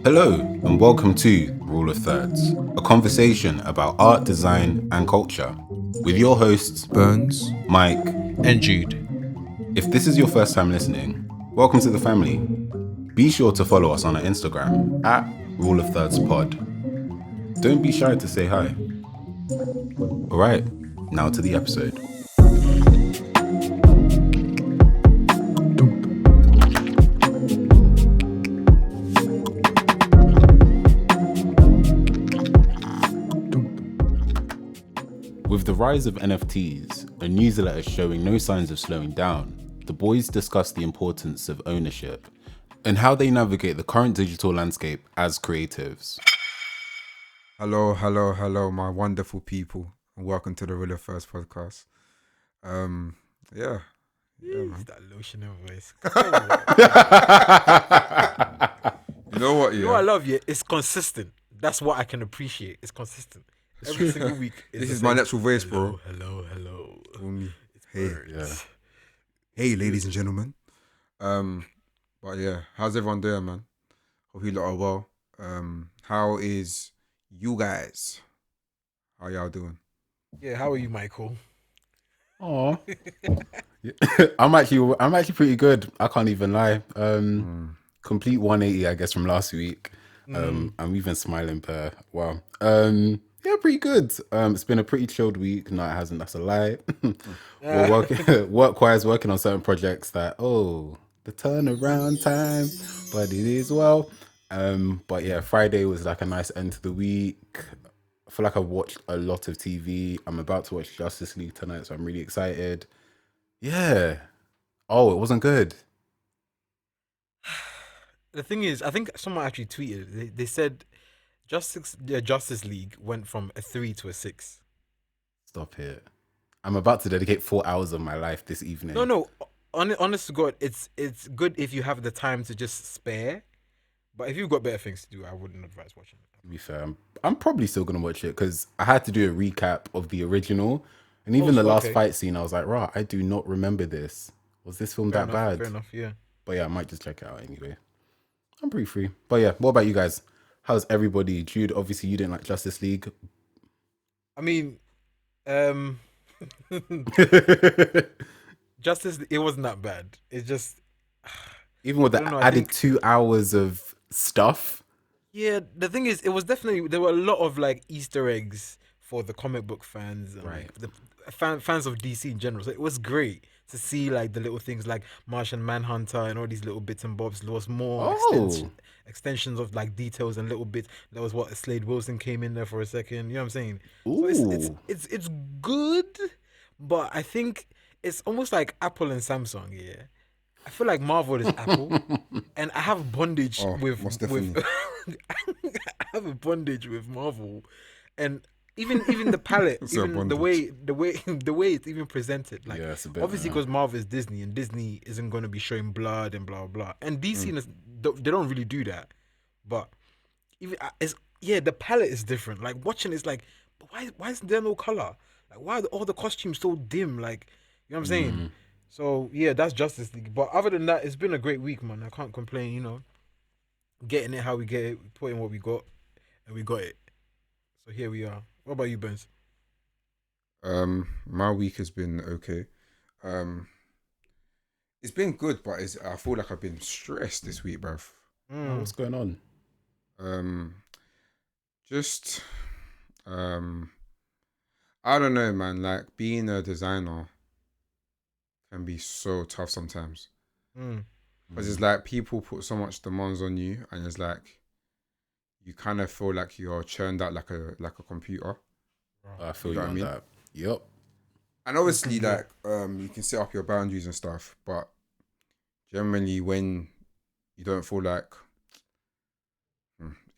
Hello, and welcome to Rule of Thirds, a conversation about art, design, and culture, with your hosts, Burns, Mike, and Jude. If this is your first time listening, welcome to the family. Be sure to follow us on our Instagram at Rule of Thirds Pod. Don't be shy to say hi. All right, now to the episode. With the rise of NFTs, a newsletter showing no signs of slowing down, the boys discuss the importance of ownership and how they navigate the current digital landscape as creatives. Hello, my wonderful people, and welcome to the Real First podcast. Yeah, man. That lotion in voice. You know what? You know what I love? Yeah, it's consistent. That's what I can appreciate. It's consistent. Every single week. This is my natural voice, bro. Hello. Call me. It's Hey, birds. hey, ladies and gentlemen. But yeah, how's everyone doing, man? Hope you lot are well. How is you guys? How y'all doing? Yeah, how are you, Michael? Oh, I'm actually pretty good. I can't even lie. Complete 180, I guess, from last week. I'm even smiling per wow. Yeah, pretty good. It's been a pretty chilled week. No, it hasn't. That's a lie. We're working work-wise, working on certain projects that the turnaround time, but it is well. But yeah, Friday was like a nice end to the week. I feel like I've watched a lot of TV. I'm about to watch Justice League tonight, so I'm really excited. Yeah. Oh, it wasn't good. The thing is, I think someone actually tweeted. They said Justice League went from a 3 to a 6. Stop it. I'm about to dedicate 4 hours of my life this evening. No. Honest to God, it's good if you have the time to just spare. But if you've got better things to do, I wouldn't advise watching it. To be fair, I'm probably still gonna watch it because I had to do a recap of the original, and even the last fight scene, I was like, "Right, I do not remember this. Was this film that bad?" Fair enough, yeah. But yeah, I might just check it out anyway. I'm pretty free. But yeah, what about you guys? How's everybody? Jude, obviously you didn't like Justice League. I mean, Justice, it wasn't that bad. It's just, Even with the added 2 hours of stuff. yeah. The thing is, it was definitely, there were a lot of like Easter eggs for the comic book fans and Right. like the fans of DC in general. So it was great to see like the little things like Martian Manhunter and all these little bits and bobs. There was more extensions of like details and little bits. There was what Slade Wilson came in there for a second. You know what I'm saying? Ooh. So it's good, but I think it's almost like Apple and Samsung. Yeah, I feel like Marvel is Apple, and I have bondage most definitely. with I have a bondage with Marvel, and even the palette, even the way it's even presented. Like, Yeah, it's a bit, obviously because Marvel is Disney, and Disney isn't going to be showing blood and blah blah. And DC, they don't really do that. But even the palette is different. Like watching it's like, but why is there no color? Like why are all the costumes so dim? Like, you know what I'm saying? So yeah, that's Justice League. But other than that, it's been a great week, man. I can't complain. You know, getting it how we get it, we put in what we got, and we got it. So here we are. What about you, Benz? My week has been okay. It's been good, but I feel like I've been stressed this week, bruv. What's going on? Just I don't know, man. Like being a designer can be so tough sometimes. Because it's like people put so much demands on you, and it's like you kind of feel like you're churned out like a computer. I feel you on that. Yep. And obviously, like you can set up your boundaries and stuff, but generally, when you don't feel like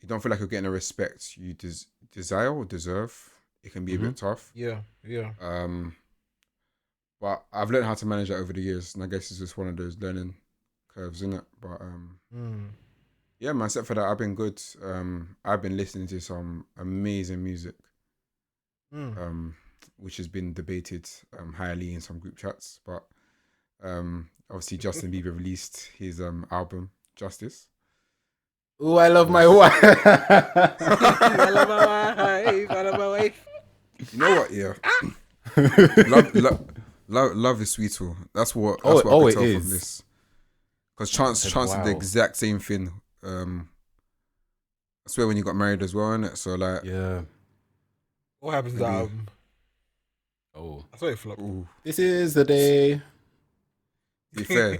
you're getting the respect you desire or deserve, it can be a bit tough. Yeah. But I've learned how to manage that over the years, and I guess it's just one of those learning curves, isn't it? But yeah, man. Except for that, I've been good. I've been listening to some amazing music, which has been debated highly in some group chats. But obviously, Justin Bieber released his album Justice, Oh, I love my wife. I love my wife. I love my wife. You know what? Yeah, love is sweet. Oh. That's what I could it tell from is. this. Because Chance did the Wow. exact same thing. I swear when you got married as well, innit? So like, Yeah. What happens to that Maybe. album? Oh, I saw it flop. ooh, this is the day. to be fair.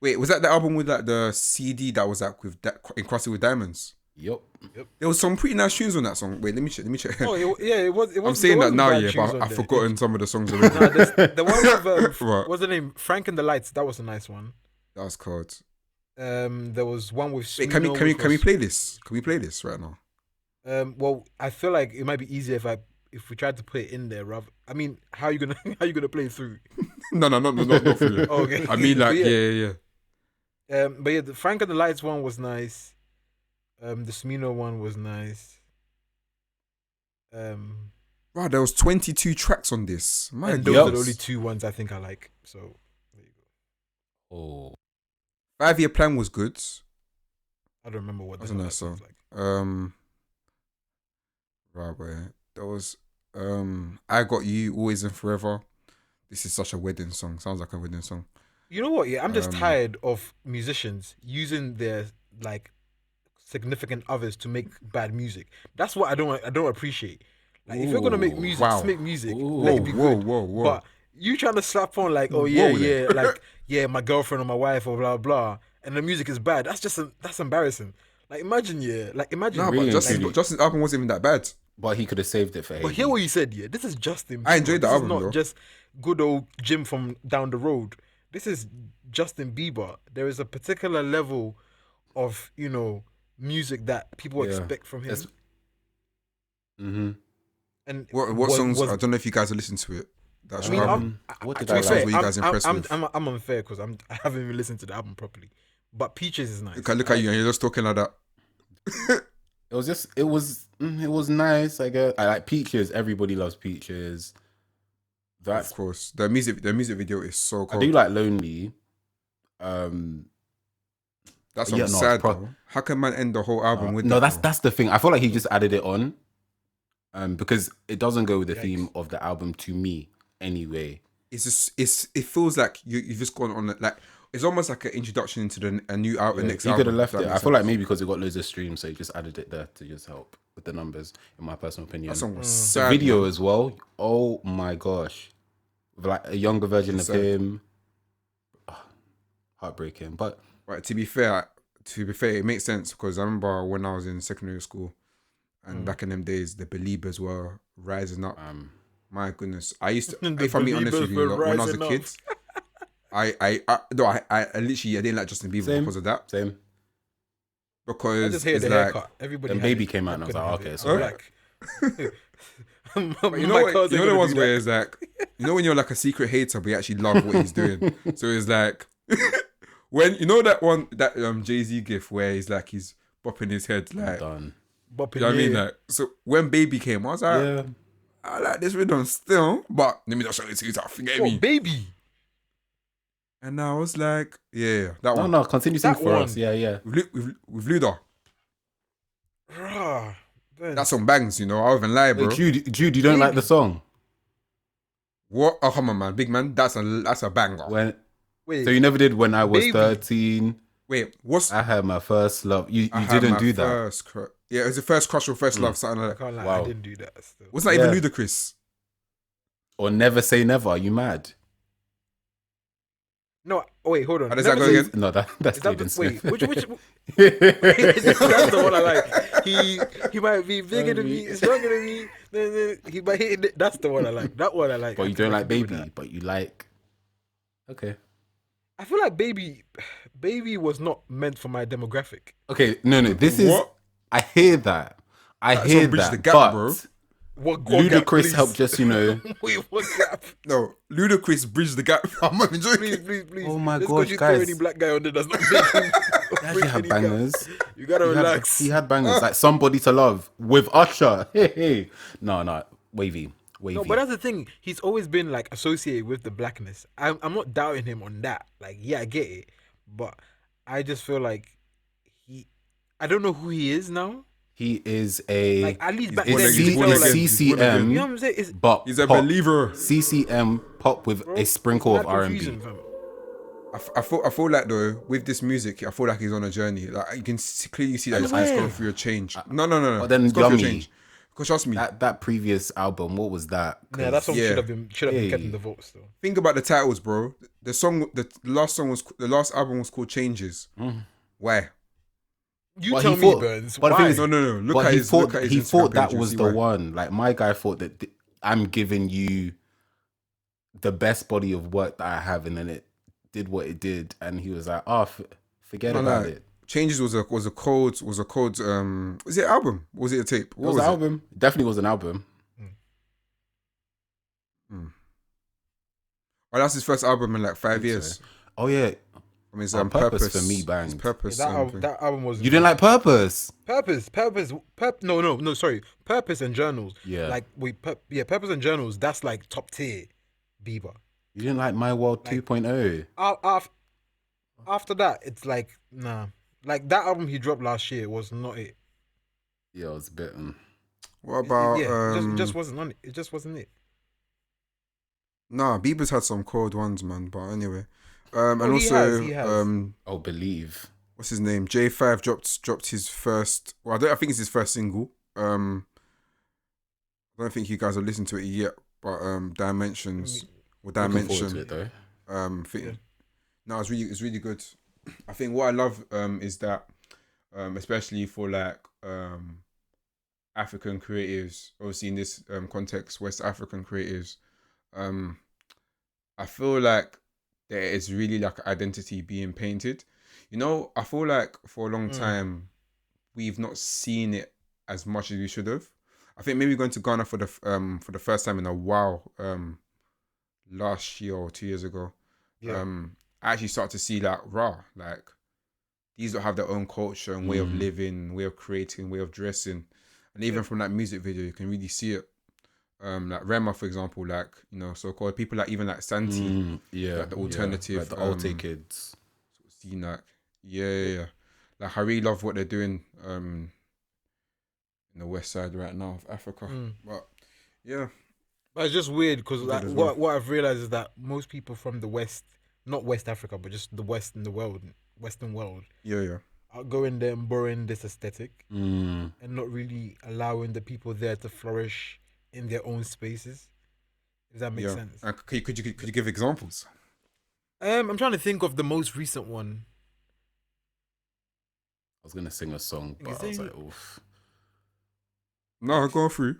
Wait, was that the album with like the CD that was like with that encrusted with diamonds? Yup. There was some pretty nice tunes on that song. Wait, let me check. Oh, it was. I'm saying that now, yeah, but I've forgotten some of the songs already. The one with Right. what's the name? Frank and the Lights. That was a nice one. That was cold. There was one with. Wait, Smino, can we play this? Can we play this right now? Well, I feel like it might be easier if we tried to put it in there. Rather, I mean, how are you gonna play it through? No, not for you. Okay. I mean, like, But yeah. But yeah, the Frank and the Lights one was nice. The Smino one was nice. Wow, there was 22 tracks on this. My And those God. are the only two ones I think I like. So there you go. Oh. 5-Year Plan was good. I don't remember what That's the a hell nice that sounds song. like. Right, boy. There was I Got You, Always and Forever. This is such a wedding song. Sounds like a wedding song. You know what? Yeah, I'm just tired of musicians using their like significant others to make bad music. That's what I don't appreciate. Like if you're gonna make music, wow. just make music. Ooh. Let it be good. Whoa. But you trying to slap on like, oh Whoa yeah, there. yeah, like yeah, my girlfriend or my wife or blah blah, and the music is bad. That's embarrassing. Like imagine, Nah, Really but and truly. Justin's album wasn't even that bad. But he could have saved it for But Hailey. hear what you said, yeah. This is Justin. I enjoyed Bieber. the This album, is not though. just good old Jim from down the road. This is Justin Bieber. There is a particular level of music that people Yeah. expect from him. Mm-hmm. And What songs? I don't know if you guys have listened to it. That's I mean, album. What did to I be like? fair, Songs were you guys impressed with? I'm unfair because I haven't even listened to the album properly. But Peaches is nice. Look at you, and you're just talking like that. It was nice. I guess I like Peaches. Everybody loves Peaches. That's Of course, the music video is so I cool. do like Lonely. That yeah, song's no, it's sad pro- though. How can man end the whole album with no, that? though? that's the thing. I feel like he just added it on, because it doesn't go with the Yikes. theme of the album to me anyway. It's just it feels like you've just gone on like it's almost like an introduction into a new album. Yeah, Next he album. could have left if that it. I makes feel like sense. maybe because it got loads of streams, so he just added it there to just help with the numbers. In my personal opinion, That song was the sad. video man. as well. Oh my gosh, with like a younger version It's of sad. him. Heartbreaking, but Right. To be fair, it makes sense because I remember when I was in secondary school, and back in them days, the Beliebers were rising up. My goodness, I used to. The If I'm being honest with Beliebers you, were when I was a rising kid, I literally didn't like Justin Bieber Same. because of that. same. I Because just hated it's the like haircut. Everybody. Then had Baby it. came out and I was couldn't like, have okay, it. so I'm But black. you know My what? cars You ain't know the gonna ones do where that. it's like, you know when you're like a secret hater, but you actually love what he's doing. So it's like when you know that one that Jay-Z gif where he's bopping his head like, done. Bopping, you know what I mean? yeah. Like, so when Baby came, I was like, Yeah, I like this rhythm still, but let me not show it to you tough. You get me? What, Baby? And I was like, yeah, that one no, continue singing That for one. us. Yeah. with Luda. Rah, man. That's some bangs, you know. I won't even lie, bro. Wait, Jude, you don't like the song? What? Oh come on, man, big man. That's a banger. Wait, So you never did when I was Baby. 13. Wait, what's I had my first love. You I had didn't my do that. first yeah, it was the first crush or first love, something I like that. can't lie. Wow. I didn't do that. Still. Wasn't that even Yeah. ludicrous? Or never say never. Are you mad? No, wait, hold on. How does that Never go say- again? No, that's Is that Jaden the, wait, Smith. which that's the one I like. He might be bigger than me, stronger than me. He might hit it. That's the one I like. That one I like. But I you can- don't I like can do with Baby. that. But you like. Okay. I feel like Baby was not meant for my demographic. Okay. No. This is. What? I hear that. I That hear song bridged that. the gap, but bro. What Ludacris gap, please? helped just Wait, what gap? No, ludicrous bridged the gap. I'm not enjoying Please, it. please. Oh my Just gosh, you throw guys. any black guy on there does not make him. He actually had bangers. You gotta relax. He had bangers like Somebody to Love with Usher. Hey. No, wavy. No, but that's the thing. He's always been like associated with the blackness. I'm not doubting him on that. Like, yeah, I get it, but I just feel like I don't know who he is now. He is a. Like at least back born then, again, you he's could born tell, again, like, he's born you again. know CCM, what I'm saying? It's, but He's a pop. believer. CCM pop with bro, a sprinkle it's of mad R&B. confusing, fam. I feel like though with this music, I feel like he's on a journey. Like you can clearly see that And he's gone where? through a change. No. But then He's gone through a Yummy, change. Because trust me, that previous album, what was that? Yeah, that song yeah. should have been kept in Hey. the vault still. think about the titles, bro. The last album was called Changes. Why? You But tell he me, thought, Burns. but the thing Why? is, No. Look but at he his thought Instagram that page. You'll was see the why. one. Like my guy thought that I'm giving you the best body of work that I have, and then it did what it did, and he was like, "Oh, forget No, about like it." Changes was a cold was it album? Was it a tape? It What was was an it? album. Definitely was an album. Oh, that's his first album in like I 5 think so. years. Oh yeah. I mean, it's Purpose for me His banged. purpose. Yeah, Thing. that album was You didn't like Purpose? No, sorry. Purpose and Journals. Yeah. Like Purpose and Journals, that's like top tier Bieber. You didn't like My World Like 2.0? after that, it's like nah. Like that album he dropped last year was not it. Yeah, it was a bit. What about Yeah, it just wasn't on it. It just wasn't it. Nah, Bieber's had some cold ones, man. But anyway, and Oh, also he has. Oh, Believe. what's his name? J5 dropped his first. Well, I think it's his first single. I don't think you guys have listened to it yet, but Dimensions or Looking forward to Dimension. it though. No, it's really good. I think what I love is that especially for like African creatives, obviously in this context, West African creatives, I feel like there is really like identity being painted. You know, I feel like for a long time we've not seen it as much as we should have. I think maybe going to Ghana for the first time in a while, last year or 2 years ago. Yeah. I actually start to see like like these that have their own culture and way of living, way of creating, way of dressing. And even from that music video you can really see it. Like Rema, for example, like, you know, so-called people like even like Santi, Yeah. like the alternative, like the Alte kids. See, like, yeah. Like I really love what they're doing in the west side right now of Africa. But yeah, But it's just weird because Good like as well. what I've realized is that most people from the West, not West Africa, but just the West in the world, Western world, yeah. are going there and borrowing this aesthetic Mm. and not really allowing the people there to flourish in their own spaces. If that makes Yeah. sense. Could you give examples? I'm trying to think of the most recent one. I was gonna sing a song, but I was like, oof. No, go through.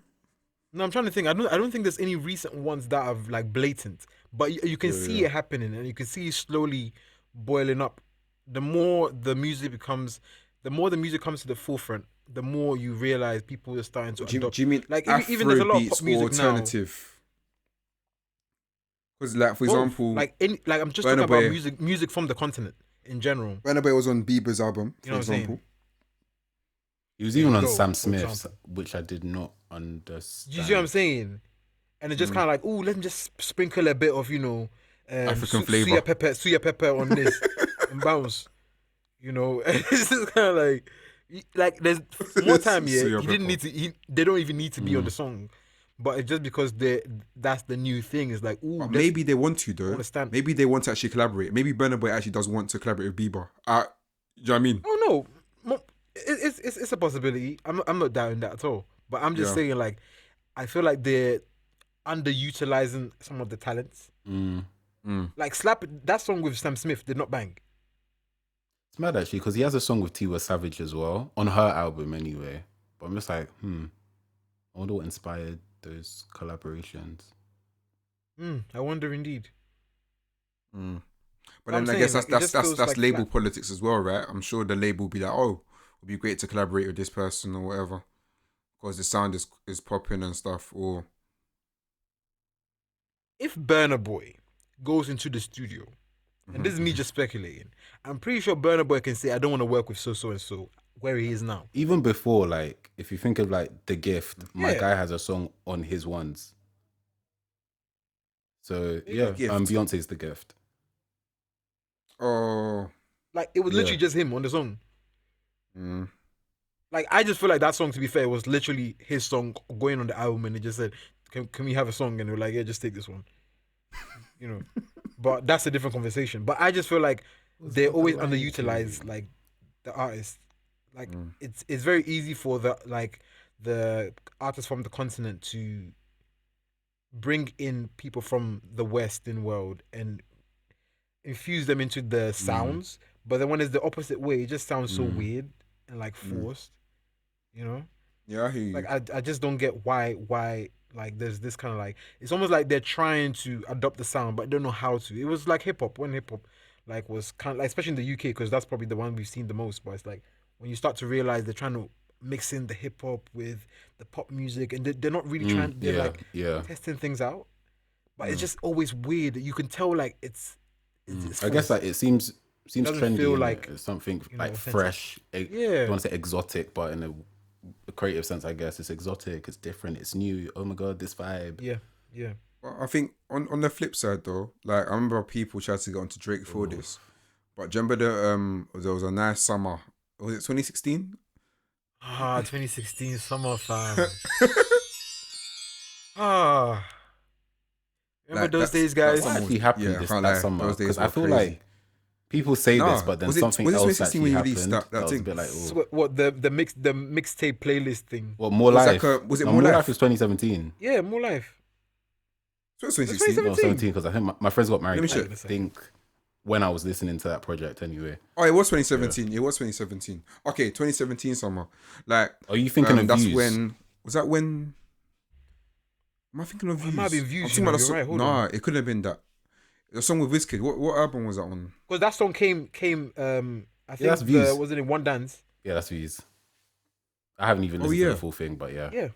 No, I'm trying to think. I don't think there's any recent ones that are like blatant, but you can see it happening, and you can see it slowly boiling up. The more the music comes to the forefront, the more you realize people are starting to Do adopt. you mean like Afro even there's a lot of beats pop or music now. alternative? Because like for Both. example, like I'm just Burna talking about Boy- music from the continent in general. Burna Boy was on Bieber's album, You for know what I'm saying? example. He was There even you on go, Sam for Smith's, example. which I did not understand. You see what I'm saying? And it's just kind of like, oh, let me just sprinkle a bit of, African flavour. suya pepper on this and bounce. You know, it's just kind of like there's more time. Yeah, Suya he didn't pepper. need to. They don't even need to be on the song, but it's just because that's the new thing. It's like, ooh, But maybe they want to though. understand. Maybe they want to actually collaborate. Maybe Burna Boy actually does want to collaborate with Bieber. Do you know what I mean? Oh no, it's a possibility. I'm not doubting that at all. But I'm just Yeah. saying, like, I feel like they're underutilizing some of the talents. Like Slap, that song with Sam Smith did not bang. It's mad actually because he has a song with Tiwa Savage as well on her album anyway. But I'm just like, I wonder what inspired those collaborations. I wonder indeed. But I'm then I guess saying, like, it just feels that's like label Slap. politics as well, right? I'm sure the label will be like, oh, it'd be great to collaborate with this person or whatever, because the sound is popping and stuff. Or If Burna Boy goes into the studio, and this is me just speculating, I'm pretty sure Burna Boy can say, I don't want to work with so and so, where he is now. Even before, like, if you think of like The Gift, my Yeah. guy has a song on his ones. So yeah, Gift? Beyonce's The Gift. oh, Like, it was literally just him on the song. Like I just feel like that song, to be fair, was literally his song going on the album, and it just said, "Can we have a song?" And they were like, "Yeah, just take this one." You know, but that's a different conversation. But I just feel like they're always underutilized, like the artists. Like it's very easy for the artists from the continent to bring in people from the Western world and infuse them into the sounds. But then when it's the opposite way, it just sounds so weird and like forced. You know? Yeah, I hear you. Like I just don't get why like there's this kind of like, it's almost like they're trying to adopt the sound but don't know how to. It was like hip hop, when hip hop like was kind of like, especially in the UK, because that's probably the one we've seen the most. But it's like when you start to realize they're trying to mix in the hip hop with the pop music, and they're not really trying. They're testing things out. But it's just always weird that you can tell like it's I guess like it seems trendy. feel Like it's something like authentic. fresh. I don't want to say exotic, but in a creative sense, I guess it's exotic. It's different. It's new. Oh my god, this vibe. Yeah. Well, I think on the flip side though, like I remember people tried to get onto Drake for this, but do you remember there was a nice summer. Was it 2016? 2016 summer, fam. Remember Like, those days, that guys? summer What actually happened I this can't that lie, summer? those days Because I were feel crazy. like people say this, but then was it something 2016 else when you actually released happened. that Was a thing? bit like, So what the mixtape playlist thing? well, More Was Life. like was it No, More Life? Life was 2017. Yeah, More Life. So it's 2016. No, 17, because I think my friends got married. Let me I check. think when I was listening to that project anyway. Oh, it was 2017. It was 2017. Okay, 2017 summer. Like, Are you thinking of that's Views? when was that when? Am I thinking of It Views? might have been Views, I'm you talking know, about the you're song. right, hold Nah, on. it couldn't have been that. The song with Wizkid. What album was that on? Because that song came I think that's Views. was it in One Dance? Yeah, that's Views. I haven't even listened to the full thing, but yeah. Yeah.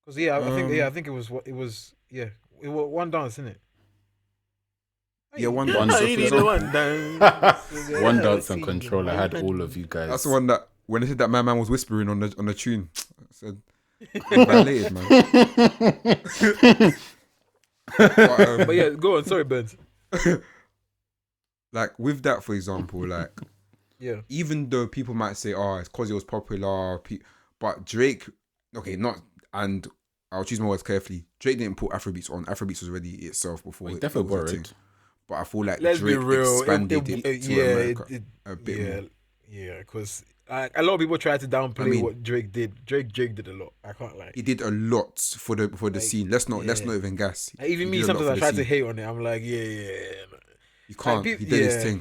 Because I think it was what it was. Yeah, it was One Dance, isn't it? Yeah, One One Dance. I need a One Dance. One Dance and Control. I had all of you guys. That's the one that when they said that my man was whispering on the tune. I said, violated, man. But yeah, go on. Sorry, Burns. Like with that, for example, like Yeah. even though people might say, "Oh, it's because it was popular," but Drake, okay, not, and I'll choose my words carefully. Drake didn't put Afrobeats on. Afrobeats was already itself before. Well, it definitely was a thing. borrowed. But I feel like Let's Drake be real. expanded it to America a bit more. Yeah, because a lot of people try to downplay I mean- what Drake did. Drake did a lot. I can't lie. He did a lot for the Like, scene. Let's not yeah. even gas. Like, even He me, did a lot sometimes for I the try to scene. hate on it. I'm like, yeah. You can't. Like, He did his yeah. thing.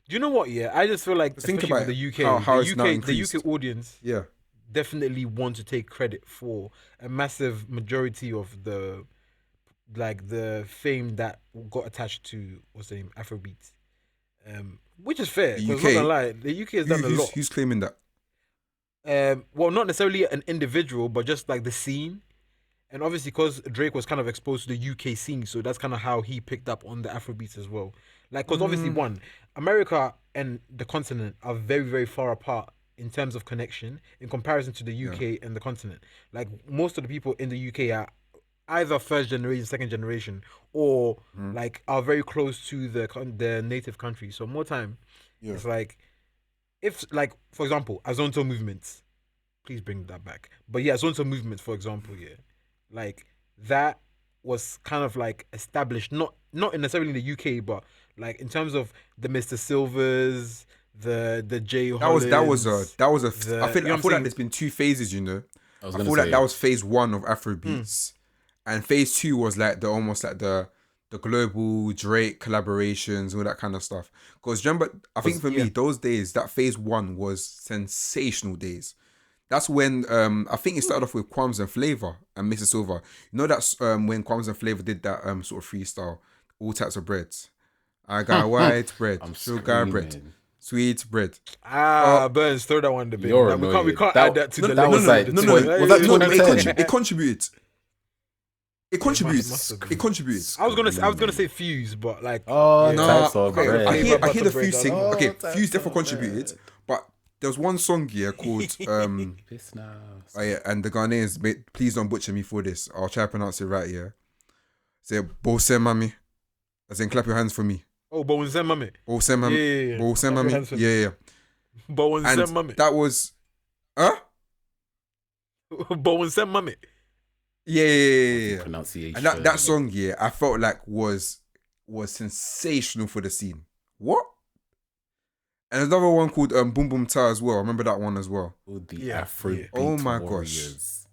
Do you know what? Yeah, I just feel like, Just think especially about with the UK, how it's now the increased. UK audience Yeah. definitely want to take credit for a massive majority of the fame that got attached to what's the name, Afrobeats, which is fair. The Because UK not gonna lie, the UK has done a lot. Who's claiming that? Well, not necessarily an individual, but just like the scene. And obviously, because Drake was kind of exposed to the UK scene, so that's kind of how he picked up on the Afrobeats as well. Like, because obviously, one, America and the continent are very, very far apart in terms of connection in comparison to the UK and the continent. Like, most of the people in the UK are either first generation, second generation, or like are very close to the native country. So more time, it's like, if like, for example, Azonto movements, please bring that back. But yeah, Azonto movements, for example, yeah, like that was kind of like established, not necessarily in the UK, but like in terms of the Mr. Silvers, the J. That was a. the- I feel you know what I'm like saying? there's been two phases. You know, I was I gonna feel say like that was phase one of Afrobeats, and phase two was like the global Drake collaborations, all that kind of stuff. Because remember, I think for me, those days, that phase one was sensational days. That's when I think it started off with Quams and Flavor and Mr. Silver. You know that's when Quams and Flavor did that sort of freestyle, all types of breads. I got white bread, I'm sugar bread, screaming. sweet bread. Burns, throw that one in the bin. You're Like, we annoyed. can't That- add that to no, the that list. was like- The no, two. no, was that No, it 2010? contributed. It contributes. must have been. It contributes. I was gonna say Fuse, but like Oh, yeah. types of okay, bread. I hear Butter the Fuse bread, thing. oh, Okay, types Fuse of definitely contributed, but there was one song here called Piss now. oh yeah, and the Ghanaians, please don't butcher me for this. I'll try to pronounce it right here. Say Bose Mami. As in clap your hands for me. Oh, Bowen Zen Mami. Bose Mami. Yeah. Bose Clap your Mami. hands for me. Yeah. Bowen Zen And Mami. that was Huh? Bowen Sem Mummy. Yeah. Pronunciation. And that song, yeah, I felt like was sensational for the scene. What? And there's another one called Boom Boom Ta as well. I remember that one as well. All the Yeah, Afrobeat yeah. Oh my warriors.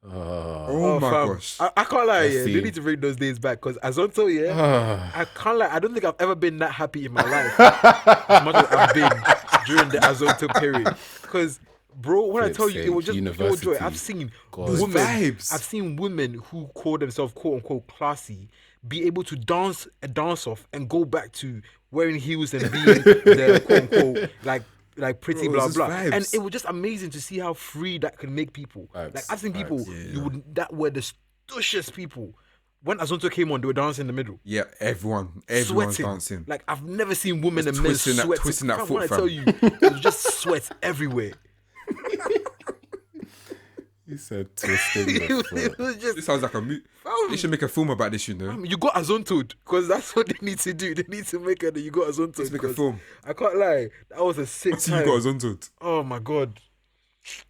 Oh my fam. gosh. I can't lie, Let's yeah. see. They need to bring those days back because Azonto, yeah. I can't lie. I don't think I've ever been that happy in my life as much as I've been during the Azonto period. Because, bro, when I tell you, it was just pure joy. I've seen God. women. Vibes. I've seen women who call themselves quote unquote classy be able to dance a dance off and go back to wearing heels and being the quote unquote like pretty Bro, blah it's blah. just vibes. And it was just amazing to see how free that can make people. Vibes, Like I've seen people vibes. that were the stushest people. When Azonto came on, they were dancing in the middle. Yeah, everyone's Sweating. dancing. Like I've never seen women Just and men twisting that- sweating. twisting that Fam, foot, when I fam. tell you, it was just sweat everywhere. You said twisting the it foot. was just. This sounds like a they should make a film about this, you know. You got Azontoed because that's what they need to do. They need to make it that you got Azontoed. Let's make a 'cause film. I can't lie, that was a sick See, you time. got us onto it. Oh my god.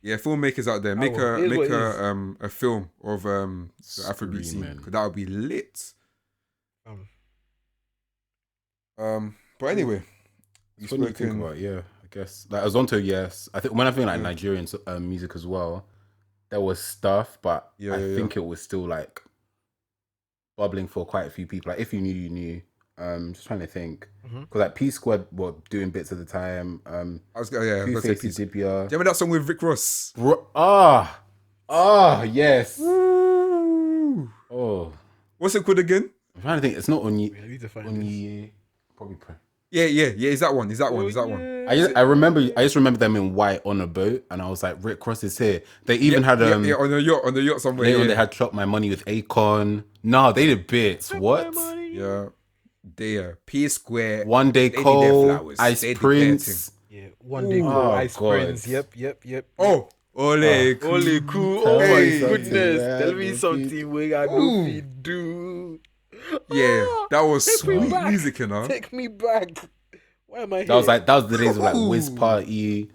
Yeah, filmmakers out there, make Oh, it is what it a film of the Afrobeat scene, Screaming. because that would be lit. Um, But anyway, It's funny to think about, yeah, I guess. Like Azonto, yes. I think when I think like Nigerian music as well, there was stuff, but I think it was still like bubbling for quite a few people. Like if you knew, you knew. Just trying to think, because like P Squad were doing bits at the time. I was gonna Two say Faces peace. Do you Dibia. remember that song with Rick Ross? Yes. Ooh. Oh, What's it called again? I'm trying to think. It's not on you. I need to find On this. you, probably. Yeah. Is that one? Is that one? I just remember them in white on a boat, and I was like, Rick Ross is here. They even had on the yacht somewhere. later on Yeah. they had Chop My Money with Akon. No, they did bits. What? Yeah. P Square. One Day They did their Cole, flowers. Ice They did their Prince. Yeah, one day Ooh. cool, Oh, Ice God. Prince. Yep. Oh, Ole. Holy cool. Tell Oh me my something, goodness. man. Tell me Don't something we got no feed do. Yeah, that was Take me sweet back. music, you know. Take me back. Why am I here? That was the days of like Wiz Party.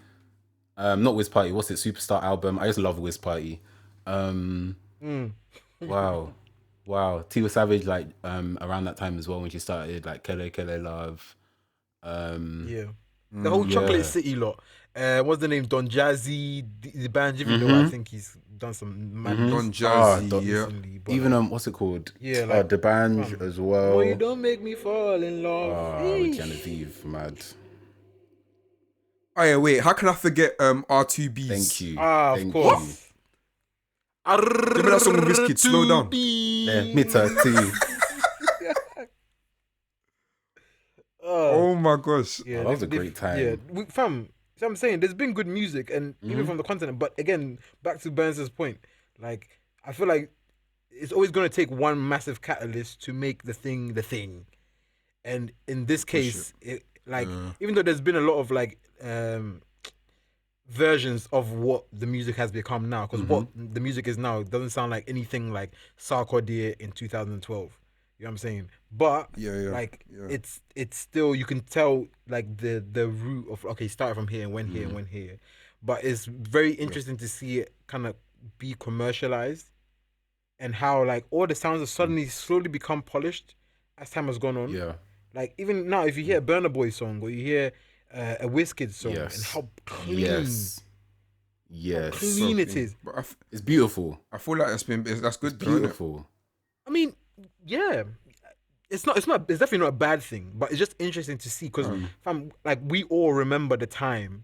Not Wiz Party, what's it? Superstar album. I just love Wiz Party. Wow. Tiwa Savage like around that time as well when she started like Kele Love. Yeah. The whole Chocolate City lot. What's the name? Don Jazzy, the band, even though I think he's done some mad Don Jazzy, yeah. recently. But Even what's it called? Yeah, like, the Banj as well. Boy, you don't make me fall in love. With Eesh. Genevieve, mad. Oh yeah, wait. How can I forget R2B's? Thank you. Of Thank course. Remember that song with Wizkid, Slow Down? Yeah, me too. Oh my gosh. Yeah, that was a great time. Yeah, fam. So I'm saying there's been good music, and even from the continent. But again, back to Burns' point, like I feel like it's always going to take one massive catalyst to make the thing. And in this case, even though there's been a lot of like versions of what the music has become now, because what the music is now doesn't sound like anything like Sarkodie in 2012. You know what I'm saying? But it's still, you can tell like the root of, okay, started from here and went here and went here. But it's very interesting to see it kind of be commercialized, and how like all the sounds have suddenly slowly become polished as time has gone on. Yeah. Like even now, if you hear a Burna Boy song or you hear a Wizkid song, and how clean, Yes. clean it is. But It's beautiful. I feel like that's good. Though, isn't it? Beautiful. I mean, yeah, it's definitely not a bad thing, but it's just interesting to see because like we all remember the time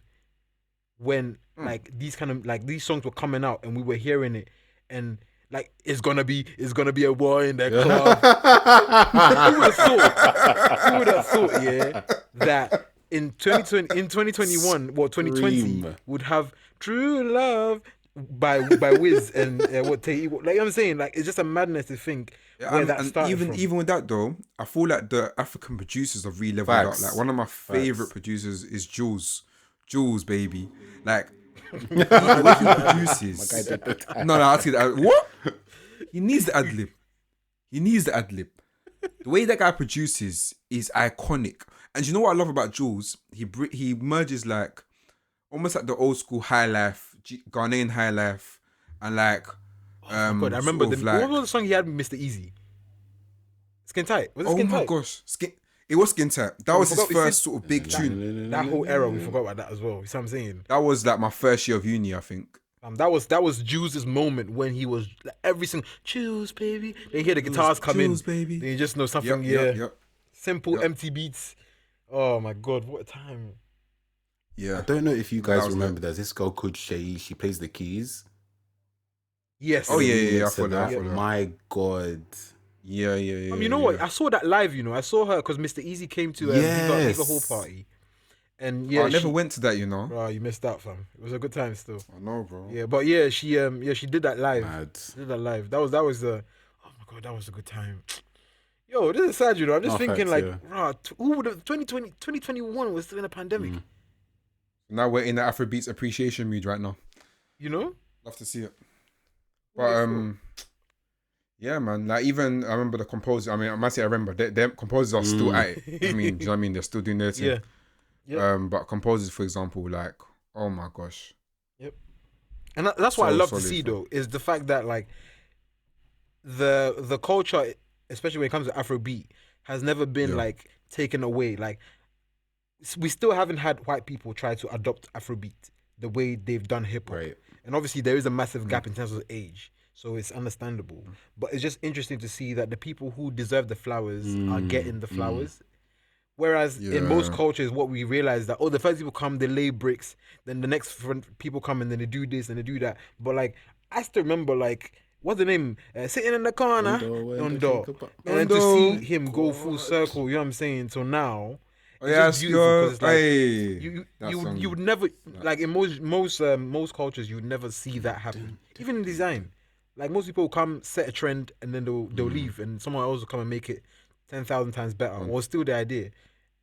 when like these kind of like these songs were coming out and we were hearing it, and like it's gonna be a war in the club. Who would have thought, yeah, that in 2021, well, 2020 Scream. would have True Love by Wiz and what Tay, like, you know what I'm saying, like it's just a madness to think where that started from. Even with that though, I feel like the African producers have re-leveled up. Like one of my favorite producers is Jules, baby. Like the way he produces. No, I see that. What? He needs the ad lib. The way that guy produces is iconic. And you know what I love about Jules? He merges like almost like the old school high life Ghanaian High Life, and like Oh my God, I remember sort of what was the song he had with Mr. Easy? Skin Tight. Was it oh Skin my Tight? gosh, It was Skin Tight. That Bro, we was his forgot. We see first sort of big tune. that whole era. We forgot about that as well. You see what I'm saying? That was like my first year of uni, I think. That was Juice's moment when he was like, every single Juice baby. Then you hear the guitars come in, Juice, baby. then you just know something. Simple empty beats. Oh my God, what a time! Yeah. I don't know if you That guys was remember. There's this girl called Shay. She plays the keys. Yes. Oh yeah. I So follow. that, my God. Yeah. You know what? I saw that live. You know, I saw her because Mr. Easy came to Viva Hall party, and I never went to that. You know. Bro, you missed out, fam. It was a good time still. I know, bro. Yeah, but she did that live. Mad. She did that live. That was oh my God, that was a good time. Yo, this is sad, you know. I'm just thinking facts, who would have 2021 was still in a pandemic. Now we're in the Afrobeats appreciation mood right now. You know? Love to see it. But yeah, man. Like even I remember the composers. I mean, I must say I remember their composers are still at it. I mean, do you know what I mean? They're still doing their thing. Yeah. But composers, for example, like oh my gosh. Yep. And that's what I love to see fam. though, is the fact that like the culture, especially when it comes to Afrobeat, has never been like taken away. Like we still haven't had white people try to adopt Afrobeat the way they've done hip hop. Right. And obviously there is a massive gap in terms of age. So it's understandable. But it's just interesting to see that the people who deserve the flowers are getting the flowers. Whereas in most cultures, what we realize that, the first people come, they lay bricks, then the next people come and then they do this and they do that. But like, I still remember like, what's the name? Sitting in the corner, Ondo. And then to see him go full circle, you know what I'm saying? So now, it's just beautiful, 'cause it's like, you would never, like in most cultures, you would never see that happen. Even in design. Like most people will come, set a trend, and then they'll leave, and someone else will come and make it 10,000 times better, or steal the idea,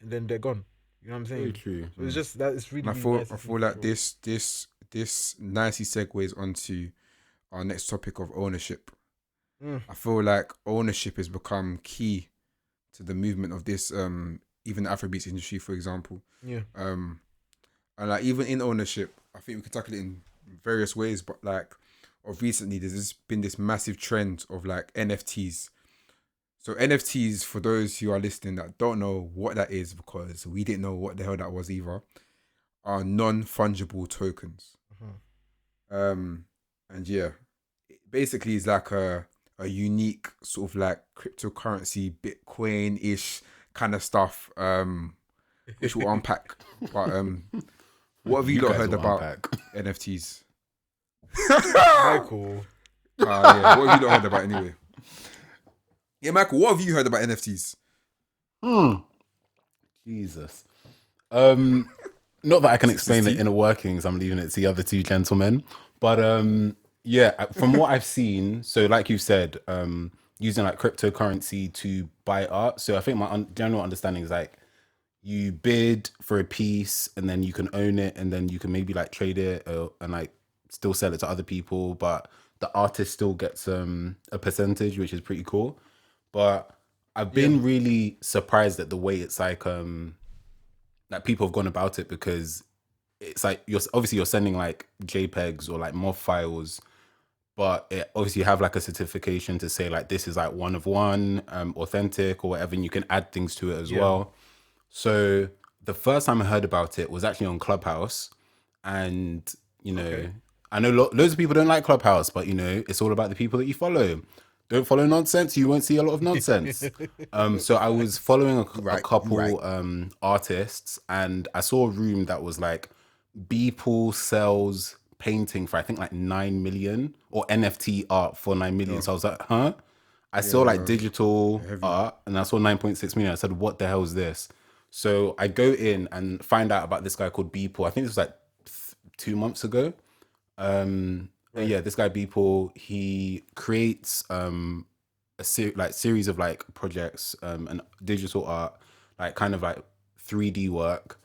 and then they're gone. You know what I'm saying? Very true. So it's just that it's really. I Really feel like this nicely segues onto our next topic of ownership. I feel like ownership has become key to the movement of this, even the Afrobeats industry, for example. Yeah. And like even in ownership, I think we could tackle it in various ways, but like of recently, there's been this massive trend of like NFTs. So NFTs, for those who are listening that don't know what that is, because we didn't know what the hell that was either, are non-fungible tokens. And yeah, it basically is like a unique sort of like cryptocurrency, Bitcoin-ish kind of stuff, which we'll unpack. But what have you lot heard about NFTs? Michael. Yeah, what have you lot heard about anyway? Yeah, Michael, what have you heard about NFTs? Jesus. Not that I can explain the inner workings. I'm leaving it to the other two gentlemen. But yeah, from what I've seen, so like you said, using like cryptocurrency to buy art. So I think my general understanding is like you bid for a piece and then you can own it and then you can maybe like trade it and like still sell it to other people, but the artist still gets a percentage, which is pretty cool. But I've been really surprised at the way it's like people have gone about it, because it's like you're sending like JPEGs or like MOV files, but it obviously you have like a certification to say like this is like one of one, authentic or whatever, and you can add things to it as well. So the first time I heard about it was actually on Clubhouse, and you know, I know loads of people don't like Clubhouse, but you know, it's all about the people that you follow. Don't follow nonsense, you won't see a lot of nonsense. So I was following a couple artists, and I saw a room that was like Beeple sells painting for I think like 9 million, or NFT art for 9 million. So I was like, huh? I saw like digital art and I saw 9.6 million. I said, what the hell is this? So I go in and find out about this guy called Beeple. I think this was like 2 months ago. Yeah, this guy Beeple, he creates series of like projects and digital art, like kind of like 3D work.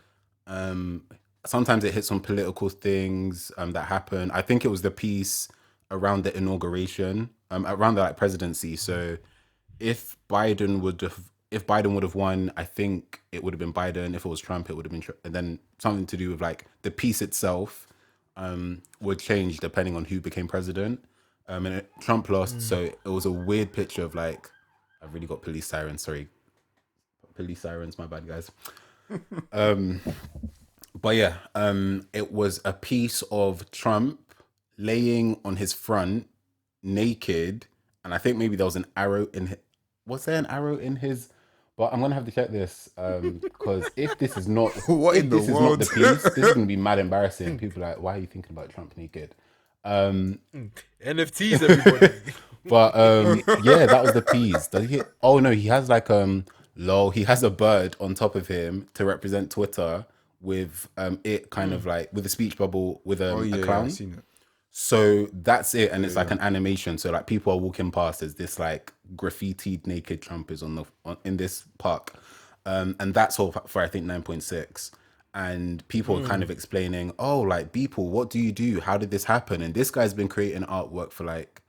Sometimes it hits on political things that happen. I think it was the piece around the inauguration, around the like presidency. So if Biden would have won, I think it would have been Biden. If it was Trump, it would have been Trump. And then something to do with like the piece itself. would change depending on who became president. Trump lost, so it was a weird picture of like, I've really got police sirens. Sorry, police sirens. My bad, guys. But yeah, it was a piece of Trump laying on his front, naked, and I think maybe there was an arrow in. Was there an arrow in his? But I'm gonna have to check this because if this is not, What if in the this is not world? the piece, this is gonna be mad embarrassing. People are like, why are you thinking about Trump naked? NFTs, everybody. But yeah, that was the piece. Does he? Oh no, he has like lol. He has a bird on top of him to represent Twitter with it kind of like with a speech bubble with Oh a yeah, clown. I've seen it. So that's it, and it's like an animation. So like people are walking past as this like graffitied naked Trump is in this park, and that's all for I think 9.6. And people are kind of explaining, oh, like Beeple, what do you do? How did this happen? And this guy's been creating artwork for like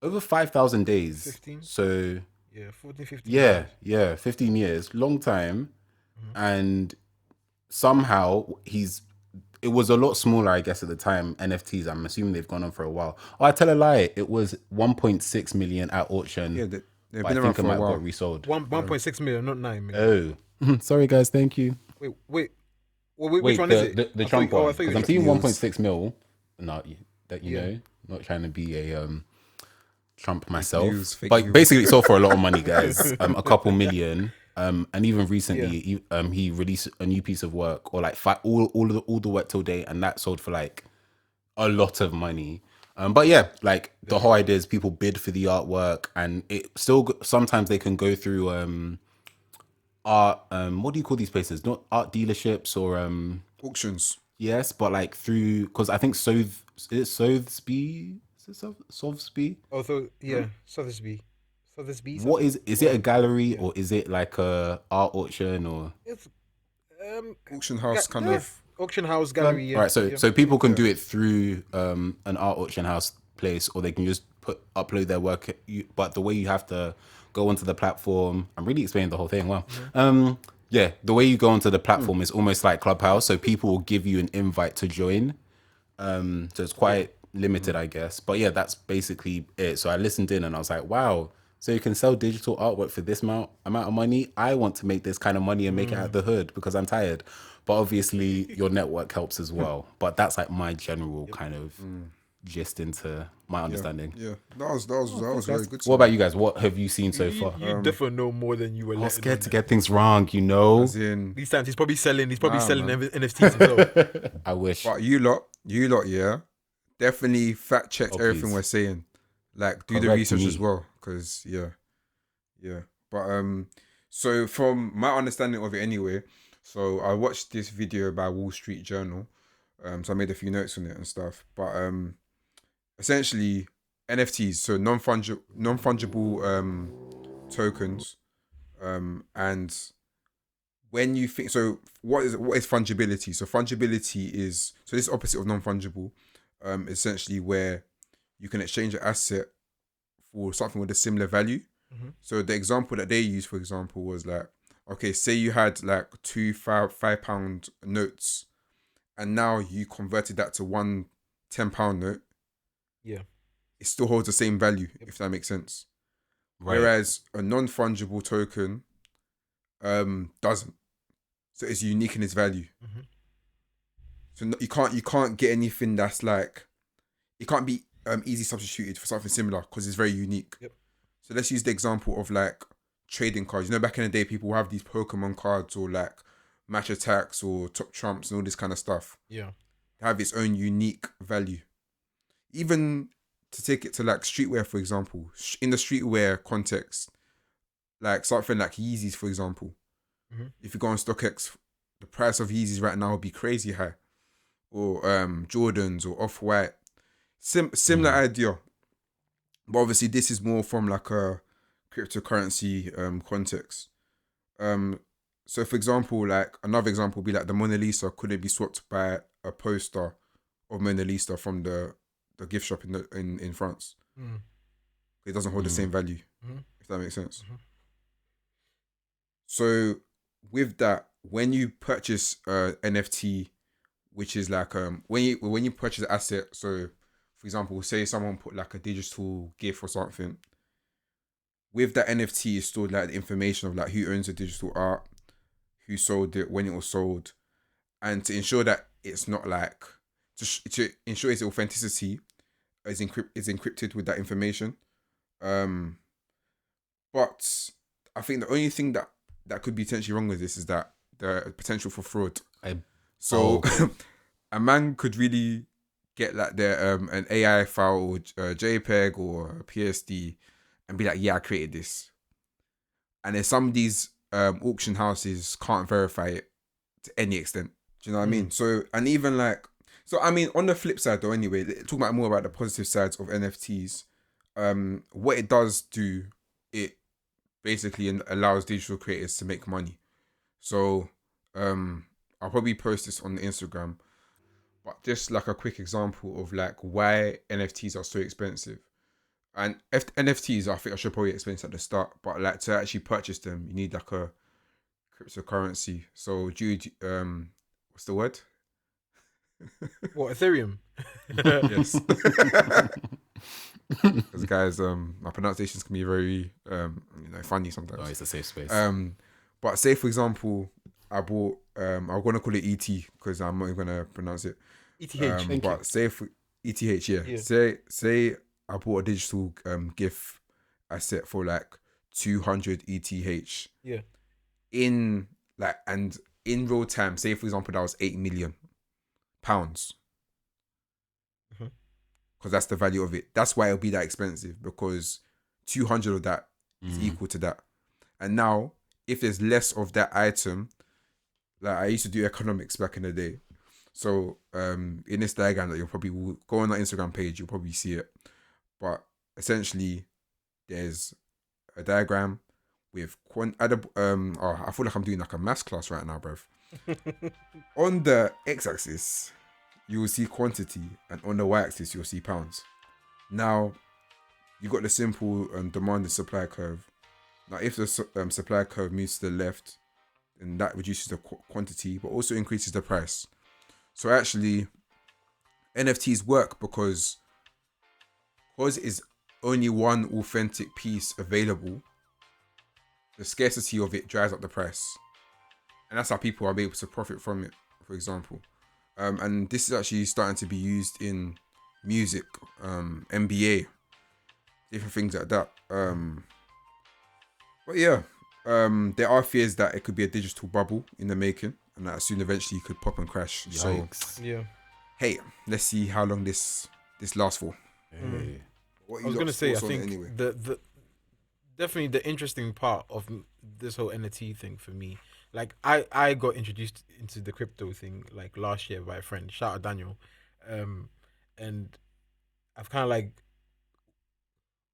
over 5,000 days. 15? So Yeah, 14, 15 yeah, years. yeah, 15 years, long time, and somehow it was a lot smaller, I guess, at the time. NFTs, I'm assuming they've gone on for a while. Oh, I tell a lie. It was 1.6 million at auction. Yeah, they've but been I around think it for might a have while. got resold. 1.6 million, not 9 million. Oh, sorry guys. Thank you. Wait. Which Wait, one is it? the I Trump thought- oh, I one, thought you because were I'm trying- seeing News. 1.6 mil. No, that you Yeah. know, not trying to be a Trump myself, news, fake but news. basically it sold for a lot of money, guys. A couple million. And even recently, he released a new piece of work, or like all the work till date, and that sold for like a lot of money. But yeah, like the whole idea is people bid for the artwork, and it still sometimes they can go through art. What do you call these places? Not art dealerships or Auctions. yes, but like through because I think Sotheby. Is it Sotheby? Oh, so yeah, Sotheby's. Sotheby's. What is it a gallery Yeah. or is it like a art auction or It's Auction house kind of. auction house gallery. Yeah. all right, so yeah. so people can do it through an art auction house place, or they can just upload their work, but the way you have to go onto the platform, I'm really explaining the whole thing. Wow. Yeah, the way you go onto the platform is almost like Clubhouse, so people will give you an invite to join. So it's quite limited, I guess. But yeah, that's basically it. So I listened in and I was like, wow, so you can sell digital artwork for this amount of money. I want to make this kind of money and make it out the hood because I'm tired. But obviously your network helps as well. But that's like my general kind of gist into my understanding. Yeah, that was very good. What about you guys? What have you seen so far? You definitely know more than you were. I was scared to get things wrong, you know. As in, These times he's probably selling. He's probably selling man. NFTs himself. I wish. but you lot, yeah, definitely fact checked everything please. we're saying. Like, do the Correct research me. as well, because yeah. But so from my understanding of it anyway, so I watched this video by Wall Street Journal. So I made a few notes on it and stuff. But essentially NFTs, so non-fungible tokens, and when you think, so what is fungibility? So fungibility is, so this is opposite of non-fungible, essentially where you can exchange an asset for something with a similar value. So the example that they used, for example, was like, okay, say you had like two £5 notes, and now you converted that to one £10 note. Yeah. It still holds the same value, if that makes sense. Right. Whereas a non-fungible token doesn't. So it's unique in its value. So you can't get anything that's like, it can't be easy substituted for something similar because it's very unique. Yep. So let's use the example of like trading cards. You know, back in the day, people would have these Pokemon cards or like match attacks or top trumps and all this kind of stuff. Yeah. They have its own unique value. Even to take it to like streetwear, for example, in the streetwear context, like something like Yeezys, for example. If you go on StockX, the price of Yeezys right now would be crazy high. Or Jordans or Off-White. Similar idea. But obviously this is more from like a cryptocurrency context. So for example, like another example would be like the Mona Lisa couldn't be swapped by a poster of Mona Lisa from the gift shop in France. It doesn't hold the same value, if that makes sense. So with that, when you purchase NFT which is like when you purchase an asset. So, for example, say someone put like a digital GIF or something. With that NFT, is stored like the information of like who owns the digital art, who sold it, when it was sold, and to ensure that it's not like to ensure its authenticity is encrypted with that information. Um, but I think the only thing that could be potentially wrong with this is that the potential for fraud. So a man could really get like their an AI file or JPEG or a PSD and be like, yeah, I created this. And then some of these auction houses can't verify it to any extent. Do you know what I mean? So, and even like, so I mean, on the flip side though, anyway, talking about more about the positive sides of NFTs, what it does do, it basically allows digital creators to make money. So, I'll probably post this on the Instagram, but just like a quick example of like why NFTs are so expensive. And NFTs, I think I should probably explain this at the start, but like to actually purchase them, you need like a cryptocurrency. So what's the word? What, Ethereum? Yes. Because guys, my pronunciations can be very funny sometimes. Oh, it's a safe space. But say for example, I bought I'm gonna call it ET because I'm not even gonna pronounce it. ETH. But say for ETH, yeah. Yeah. Say I bought a digital GIF asset for like 200 ETH. Yeah. In like and in real time, say for example that was £8 million. Because that's the value of it. That's why it'll be that expensive, because 200 of that is equal to that. And now, if there's less of that item, like I used to do economics back in the day. So in this diagram that you'll probably go on our Instagram page, you'll probably see it. But essentially, there's a diagram with I feel like I'm doing like a maths class right now, bruv. On the x-axis, you will see quantity, and on the y-axis, you'll see pounds. Now, you got the simple demand and supply curve. Now, if the supply curve moves to the left, then that reduces the quantity, but also increases the price. So actually, NFTs work because is only one authentic piece available. The scarcity of it drives up the price, and that's how people are able to profit from it. For example, and this is actually starting to be used in music, NBA, different things like that. But yeah, there are fears that it could be a digital bubble in the making, and that soon eventually could pop and crash. Yikes. So Yeah. hey, let's see how long this lasts for. Hey. What I was gonna say, I think anyway? the definitely the interesting part of this whole NFT thing for me, like I got introduced into the crypto thing like last year by a friend. Shout out Daniel, and I've kind of like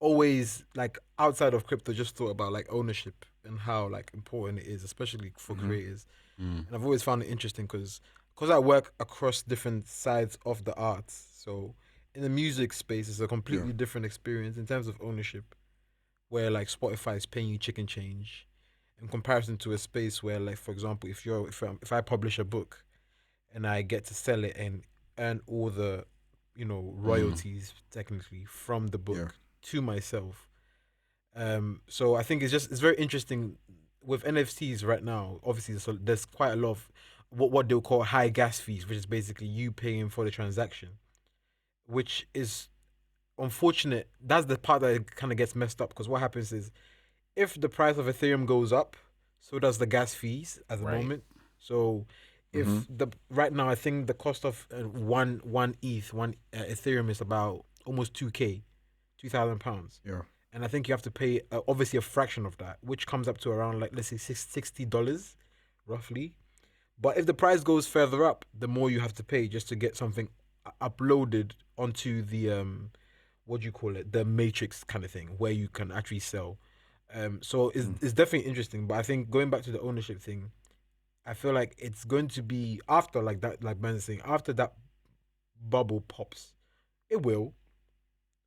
always like outside of crypto just thought about like ownership and how like important it is, especially for creators. And I've always found it interesting because I work across different sides of the arts. So in the music space, it's a completely different experience in terms of ownership, where like Spotify is paying you chicken change, in comparison to a space where, like, for example, if I publish a book and I get to sell it and earn all the royalties technically from the book to myself. So I think it's very interesting with NFTs right now. Obviously, there's quite a lot of what they'll call high gas fees, which is basically you paying for the transaction, which is unfortunate. That's the part that kind of gets messed up, because what happens is if the price of Ethereum goes up, so does the gas fees at the moment. So if right now, I think the cost of one Ethereum is about almost £2,000. Yeah. And I think you have to pay obviously a fraction of that, which comes up to around, like, let's say $60 roughly. But if the price goes further up, the more you have to pay just to get something uploaded onto the what do you call it, the matrix kind of thing, where you can actually sell. So it's definitely interesting. But I think going back to the ownership thing, I feel like it's going to be after, like that, like Ben's saying, after that bubble pops, it will.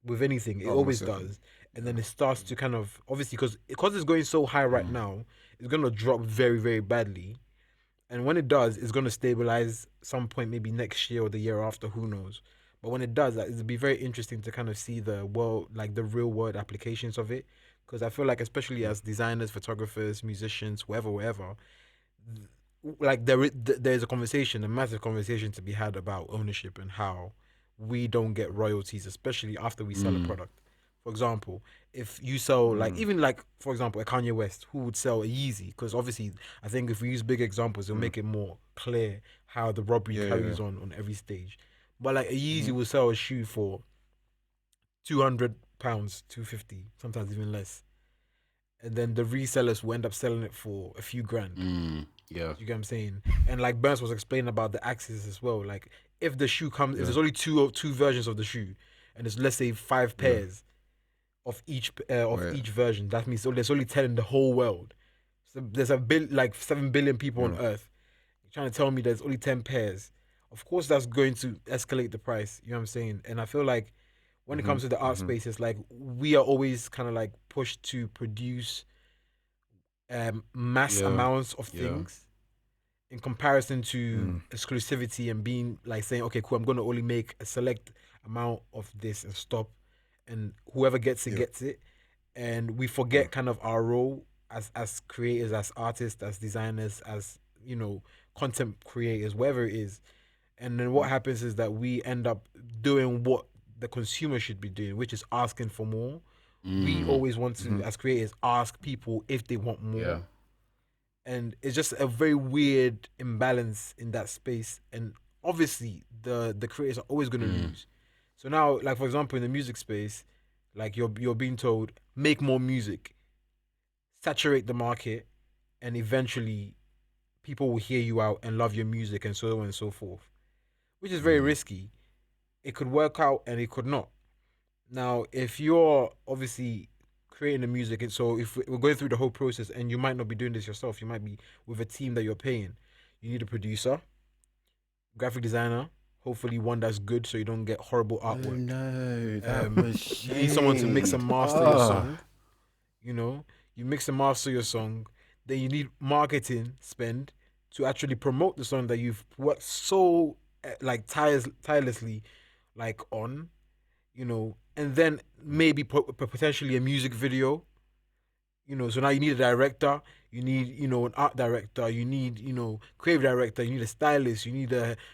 With anything, it always does. And then it starts to kind of, obviously, because it's going so high right now, it's going to drop very, very badly. And when it does, it's going to stabilize some point, maybe next year or the year after, who knows. But when it does, it'll be very interesting to kind of see the world, like the real world applications of it. Because I feel like, especially as designers, photographers, musicians, wherever, like there's a conversation, a massive conversation to be had about ownership and how we don't get royalties, especially after we sell a product. For example, if you sell like even like for example a Kanye West, who would sell a Yeezy? Because obviously, I think if we use big examples, it'll make it more clear how the robbery Yeah, carries yeah. on every stage. But like a Yeezy will sell a shoe for £200, 250, sometimes even less, and then the resellers will end up selling it for a few grand. Yeah. You get what I'm saying? And like Burns was explaining about the axis as well. Like if the shoe comes, if Yeah. there's only two versions of the shoe, and there's let's say five pairs of Right. each version, that means there's only 10 in the whole world. So there's like 7 billion people on Earth. You're trying to tell me there's only 10 pairs. Of course, that's going to escalate the price. You know what I'm saying? And I feel like when it comes to the art space, it's like we are always kind of like pushed to produce mass Yeah. amounts of Yeah. things in comparison to exclusivity and being like saying, okay, cool, I'm going to only make a select amount of this and stop, and whoever gets it gets it. And we forget kind of our role as creators, as artists, as designers, as content creators, whatever it is. And then what happens is that we end up doing what the consumer should be doing, which is asking for more. We always want to, as creators, ask people if they want more. Yeah. And it's just a very weird imbalance in that space. And obviously, the creators are always going to lose. So now, like for example, in the music space, like you're being told make more music, saturate the market, and eventually people will hear you out and love your music and so on and so forth, which is very risky. It could work out and it could not. Now, if you're obviously creating the music, and so if we're going through the whole process, and you might not be doing this yourself, you might be with a team that you're paying. You need a producer, graphic designer, hopefully one that's good, so you don't get horrible Oh artwork. no, that was You need someone to mix and shade. master your song. You mix and master your song. Then you need marketing spend to actually promote the song that you've worked so like tirelessly like on, and then maybe potentially a music video. So now you need a director, you need an art director, you need creative director, you need a stylist, you need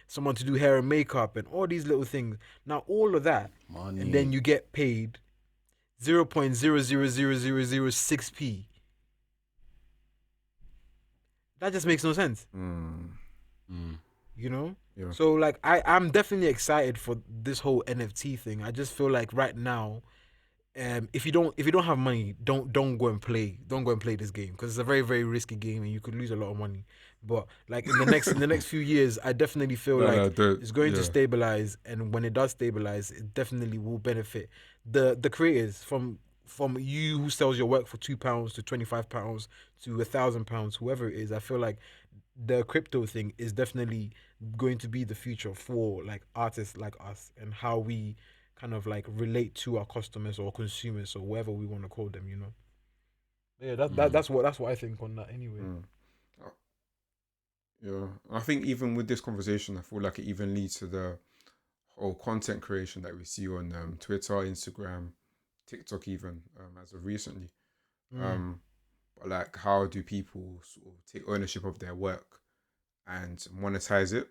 someone to do hair and makeup and all these little things. Now all of that, and then Money. you get paid 0.00006p. That just makes no sense. Yeah. So like I'm definitely excited for this whole NFT thing. I just feel like right now, if you don't have money, don't go and play this game, because it's a very very risky game and you could lose a lot of money. But like in the next few years, I definitely feel No, like don't. it's going to Yeah. stabilize, and when it does stabilize, it definitely will benefit the creators, from you who sells your work for £2 to £25 to £1,000, whoever it is. I feel like the crypto thing is definitely going to be the future for like artists like us, and how we kind of like relate to our customers or consumers or whatever we want to call them. Yeah, that's what I think on that anyway. Yeah. I think even with this conversation, I feel like it even leads to the whole content creation that we see on Twitter, Instagram, TikTok, even as of recently. But like, how do people sort of take ownership of their work and monetize it?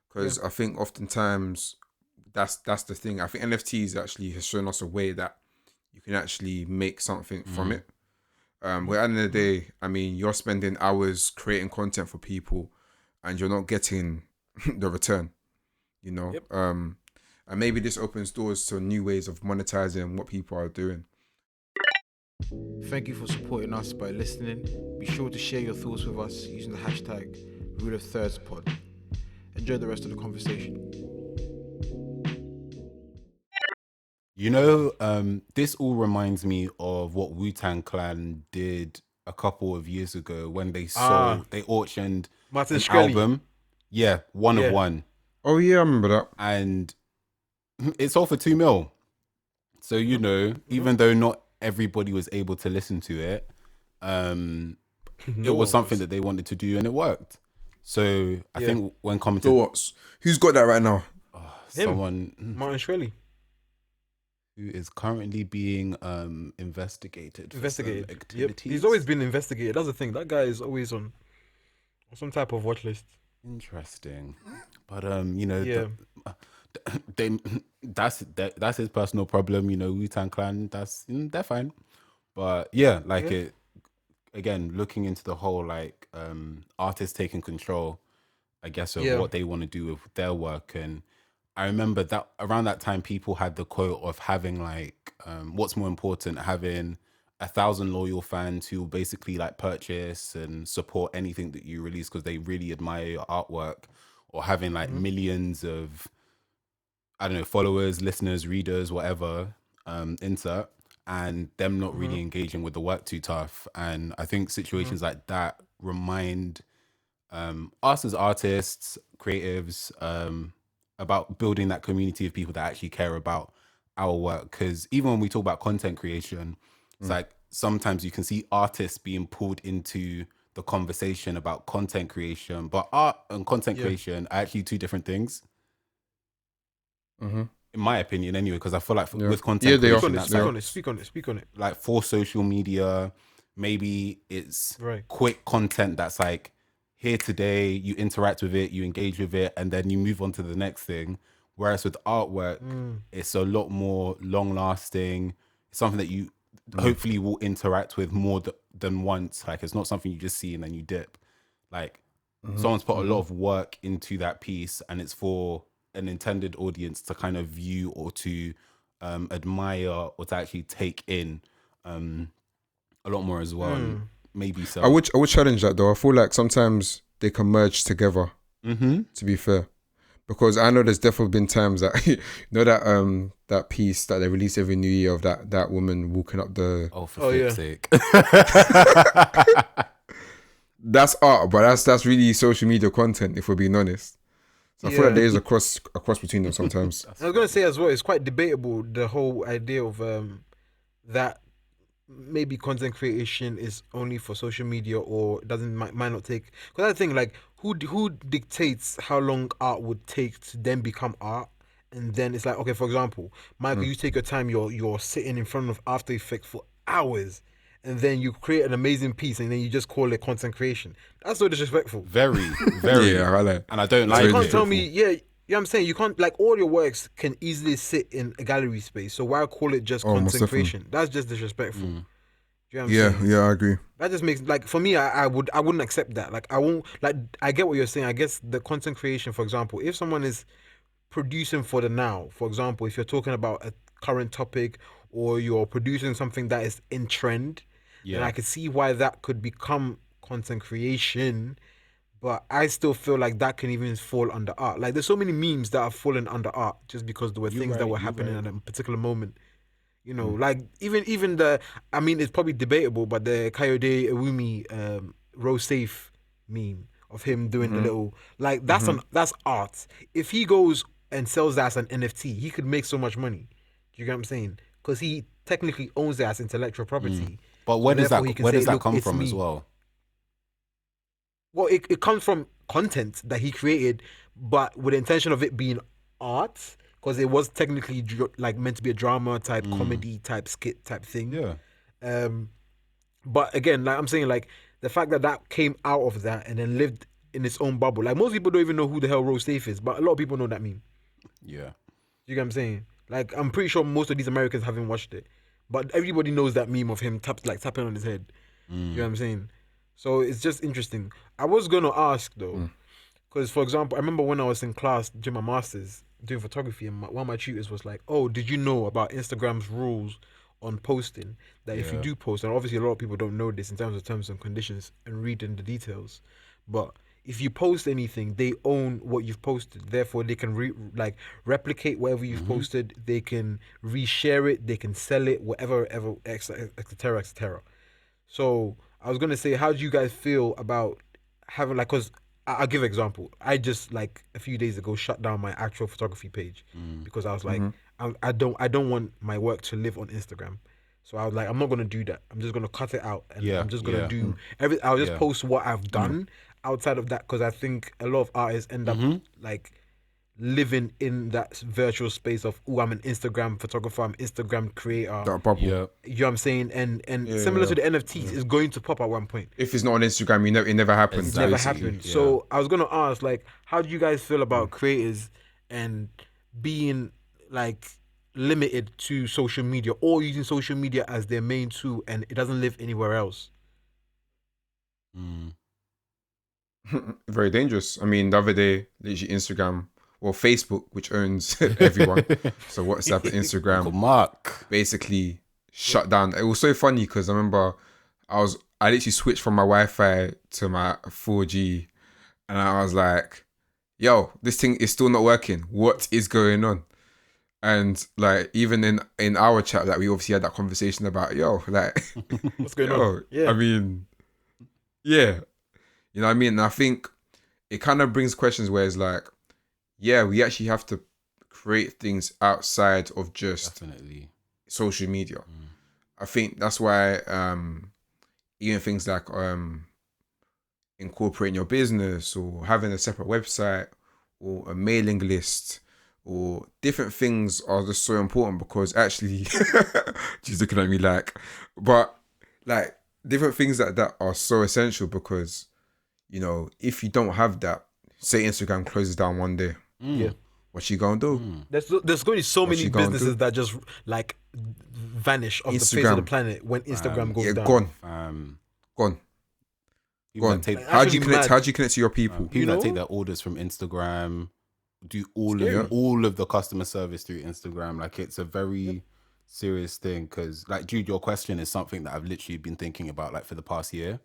Because I think oftentimes that's the thing. I think NFTs actually has shown us a way that you can actually make something from it. But at the end of the day, I mean, you're spending hours creating content for people, and you're not getting the return. And maybe this opens doors to new ways of monetizing what people are doing. Thank you for supporting us by listening. Be sure to share your thoughts with us using the hashtag #RuleOfThirdsPod. Enjoy the rest of the conversation. This all reminds me of what Wu-Tang Clan did a couple of years ago when they auctioned Martin an Shkreli. album. Yeah, one of one. Oh yeah, I remember that. And it sold for 2 mil. So, even though not everybody was able to listen to it, it was something that they wanted to do and it worked. So I Yeah. think when So commented, what? Who's got that right now? someone Martin Shkreli. who is currently being investigated for some Investigated. Yep. activities. He's always been investigated. That's the thing. That guy is always on some type of watch list. Interesting, but Yeah. they that's his personal problem. Wu-Tang Clan. They're fine, but yeah, like Yeah. it again. Looking into the whole like artists taking control, I guess, of Yeah. what they want to do with their work. And I remember that around that time, people had the quote of having like, what's more important, having 1,000 loyal fans who will basically like purchase and support anything that you release because they really admire your artwork, or having like millions of, I don't know, followers, listeners, readers, whatever, insert, and them not really engaging with the work too tough. And I think situations like that remind us as artists, creatives, about building that community of people that actually care about our work. Because even when we talk about content creation, it's like sometimes you can see artists being pulled into the conversation about content creation, but art and content Yeah. creation are actually two different things, Mm-hmm. in my opinion, anyway. Because I feel like Yeah. with content Yeah, they are. Speak creation, on it. that's Speak like on it. Speak on it. Speak on it. like for social media, maybe it's Right. quick content that's like here today, you interact with it, you engage with it, and then you move on to the next thing. Whereas with artwork, it's a lot more long lasting. It's something that you hopefully will interact with more than once. Like it's not something you just see and then you dip. Like someone's put a lot of work into that piece, and it's for an intended audience to kind of view or to admire or to actually take in a lot more as well. And maybe so. I would challenge that though. I feel like sometimes they can merge together. To be fair, because I know there's definitely been times that that piece that they release every New Year of that woman walking up the. Oh, for Oh, yeah. flip's sake. That's art, but that's really social media content. If we're being honest, so I feel like there is a cross between them sometimes. I was gonna say as well, it's quite debatable the whole idea of that maybe content creation is only for social media or doesn't might not take. Because I think like who dictates how long art would take to then become art, and then it's like, okay, for example, Michael, you take your time, you're sitting in front of After Effects for hours, and then you create an amazing piece, and then you just call it content creation. That's so disrespectful. Very, very. Yeah, I like. And I don't Like, like you can't it. tell me, yeah, you know what I'm saying? You can't, like, all your works can easily sit in a gallery space. So why call it just most content definitely. creation? That's just disrespectful. Do you know what I'm Yeah, saying? yeah, I agree. That just makes, like, for me, I wouldn't accept that. Like, I won't, like, I get what you're saying. I guess the content creation, for example, if someone is producing for the now, for example, if you're talking about a current topic or you're producing something that is in trend, then Yeah. I could see why that could become content creation. But I still feel like that can even fall under art. Like there's so many memes that have fallen under art just because there were You're things that right, were you're happening right. at a particular moment. You know, like even the, I mean, it's probably debatable, but the Kayode Ewumi row safe meme of him doing the little, like that's art. If he goes and sells that as an NFT, he could make so much money. Do you get what I'm saying? Because he technically owns it as intellectual property. But So where does therefore he can where say, does that look, come it's from me. as well? Well, it comes from content that he created, but with the intention of it being art, because it was technically like meant to be a drama type, comedy type, skit type thing. Yeah. But again, like I'm saying, like the fact that that came out of that and then lived in its own bubble. Like most people don't even know who the hell Rose Safe is, but a lot of people know that meme. Yeah. You get what I'm saying? Like I'm pretty sure most of these Americans haven't watched it, but everybody knows that meme of him tapping on his head. You know what I'm saying? So it's just interesting. I was gonna ask though, because for example, I remember when I was in class doing my masters doing photography, and one of my tutors was like, "Oh, did you know about Instagram's rules on posting? That if you Yeah. do post, and obviously a lot of people don't know this in terms of terms and conditions and reading the details, but if you post anything, they own what you've posted. Therefore, they can replicate whatever you've posted. They can reshare it. They can sell it, whatever, etc., etc." So I was gonna say, how do you guys feel about having like? Cause I'll give an example. I just like a few days ago shut down my actual photography page because I was like, I don't want my work to live on Instagram. So I was like, I'm not gonna do that. I'm just gonna cut it out, and Yeah, I'm just gonna yeah, do every. I'll just yeah. post what I've done outside of that, because I think a lot of artists end up like living in that virtual space of, oh, I'm an Instagram photographer, I'm Instagram creator. That bubble. Yeah. You know what I'm saying? And Yeah, similar yeah, to the NFTs, it's going to pop at one point. If it's not on Instagram, it never happened. It's never Exactly. happened. Yeah. So I was gonna ask, like, how do you guys feel about creators and being like limited to social media, or using social media as their main tool, and it doesn't live anywhere else? Mm. Very dangerous. I mean, the other day, literally Instagram, well, Facebook, which owns everyone, so WhatsApp and Uncle Instagram, Mark. basically shut down. It was so funny because I remember I literally switched from my Wi-Fi to my 4G, and I was like, "Yo, this thing is still not working. What is going on?" And like even in our chat, like we obviously had that conversation about, yo, like, What's going yo, on? Yeah. I mean, yeah, you know what I mean. And I think it kind of brings questions where it's like, yeah, we actually have to create things outside of just Definitely. social media. I think that's why even things like incorporating your business or having a separate website or a mailing list or different things are just so important, because actually she's looking at me like, but like different things like that are so essential, because you know, if you don't have that, say Instagram closes down one day, Yeah. what you gonna do? There's going to be so What many you gonna businesses do? that just like vanish off the face of the Instagram. planet when Instagram goes Yeah, down. gone. People Gone. that take Like, How do you actually connect? mad. How do you connect to your people? people You that take know? their orders from Instagram, do all Scary. of all of the customer service through Instagram. Like, it's a very serious thing, because like, Jude, your question is something that I've literally been thinking about like for the past year.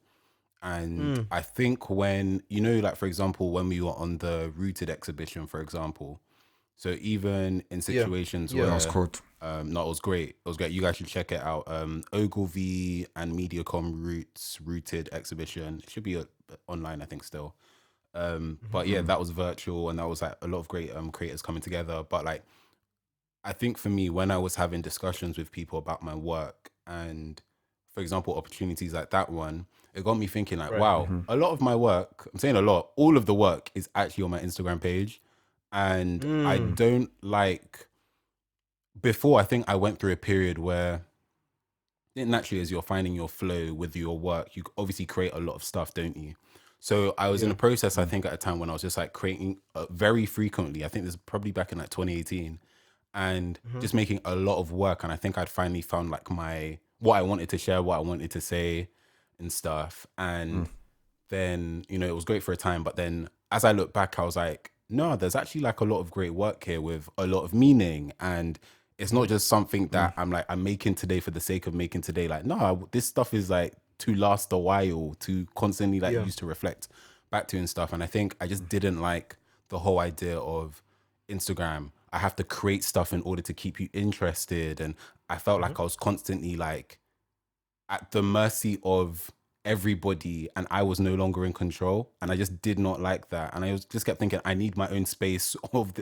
And I think when, you know, like for example, when we were on the Rooted exhibition, for example, so even in situations Yeah. That was where cold. no, it was great. It was great. You guys should check it out. Ogilvy and Mediacom Rooted exhibition. It should be online, I think, still. But yeah, that was virtual, and that was like a lot of great creators coming together. But like, I think for me, when I was having discussions with people about my work and, for example, opportunities like that one, it got me thinking like, Right. wow, a lot of my work, I'm saying a lot, all of the work is actually on my Instagram page. And I don't like, before, I think I went through a period where naturally, as you're finding your flow with your work, you obviously create a lot of stuff, don't you? So I was in a process, I think, at a time when I was just like creating very frequently. I think this is probably back in like 2018, and just making a lot of work. And I think I'd finally found like what I wanted to share, what I wanted to say, and stuff. And then, you know, it was great for a time. But then as I look back, I was like, no, there's actually like a lot of great work here with a lot of meaning. And it's not just something that I'm making today for the sake of making today. Like, no, this stuff is like to last a while, to constantly like use to reflect back to and stuff. And I think I just didn't like the whole idea of Instagram. I have to create stuff in order to keep you interested. And I felt like I was constantly like at the mercy of everybody, and I was no longer in control, and I just did not like that. And just kept thinking, I need my own space of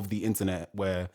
the internet where,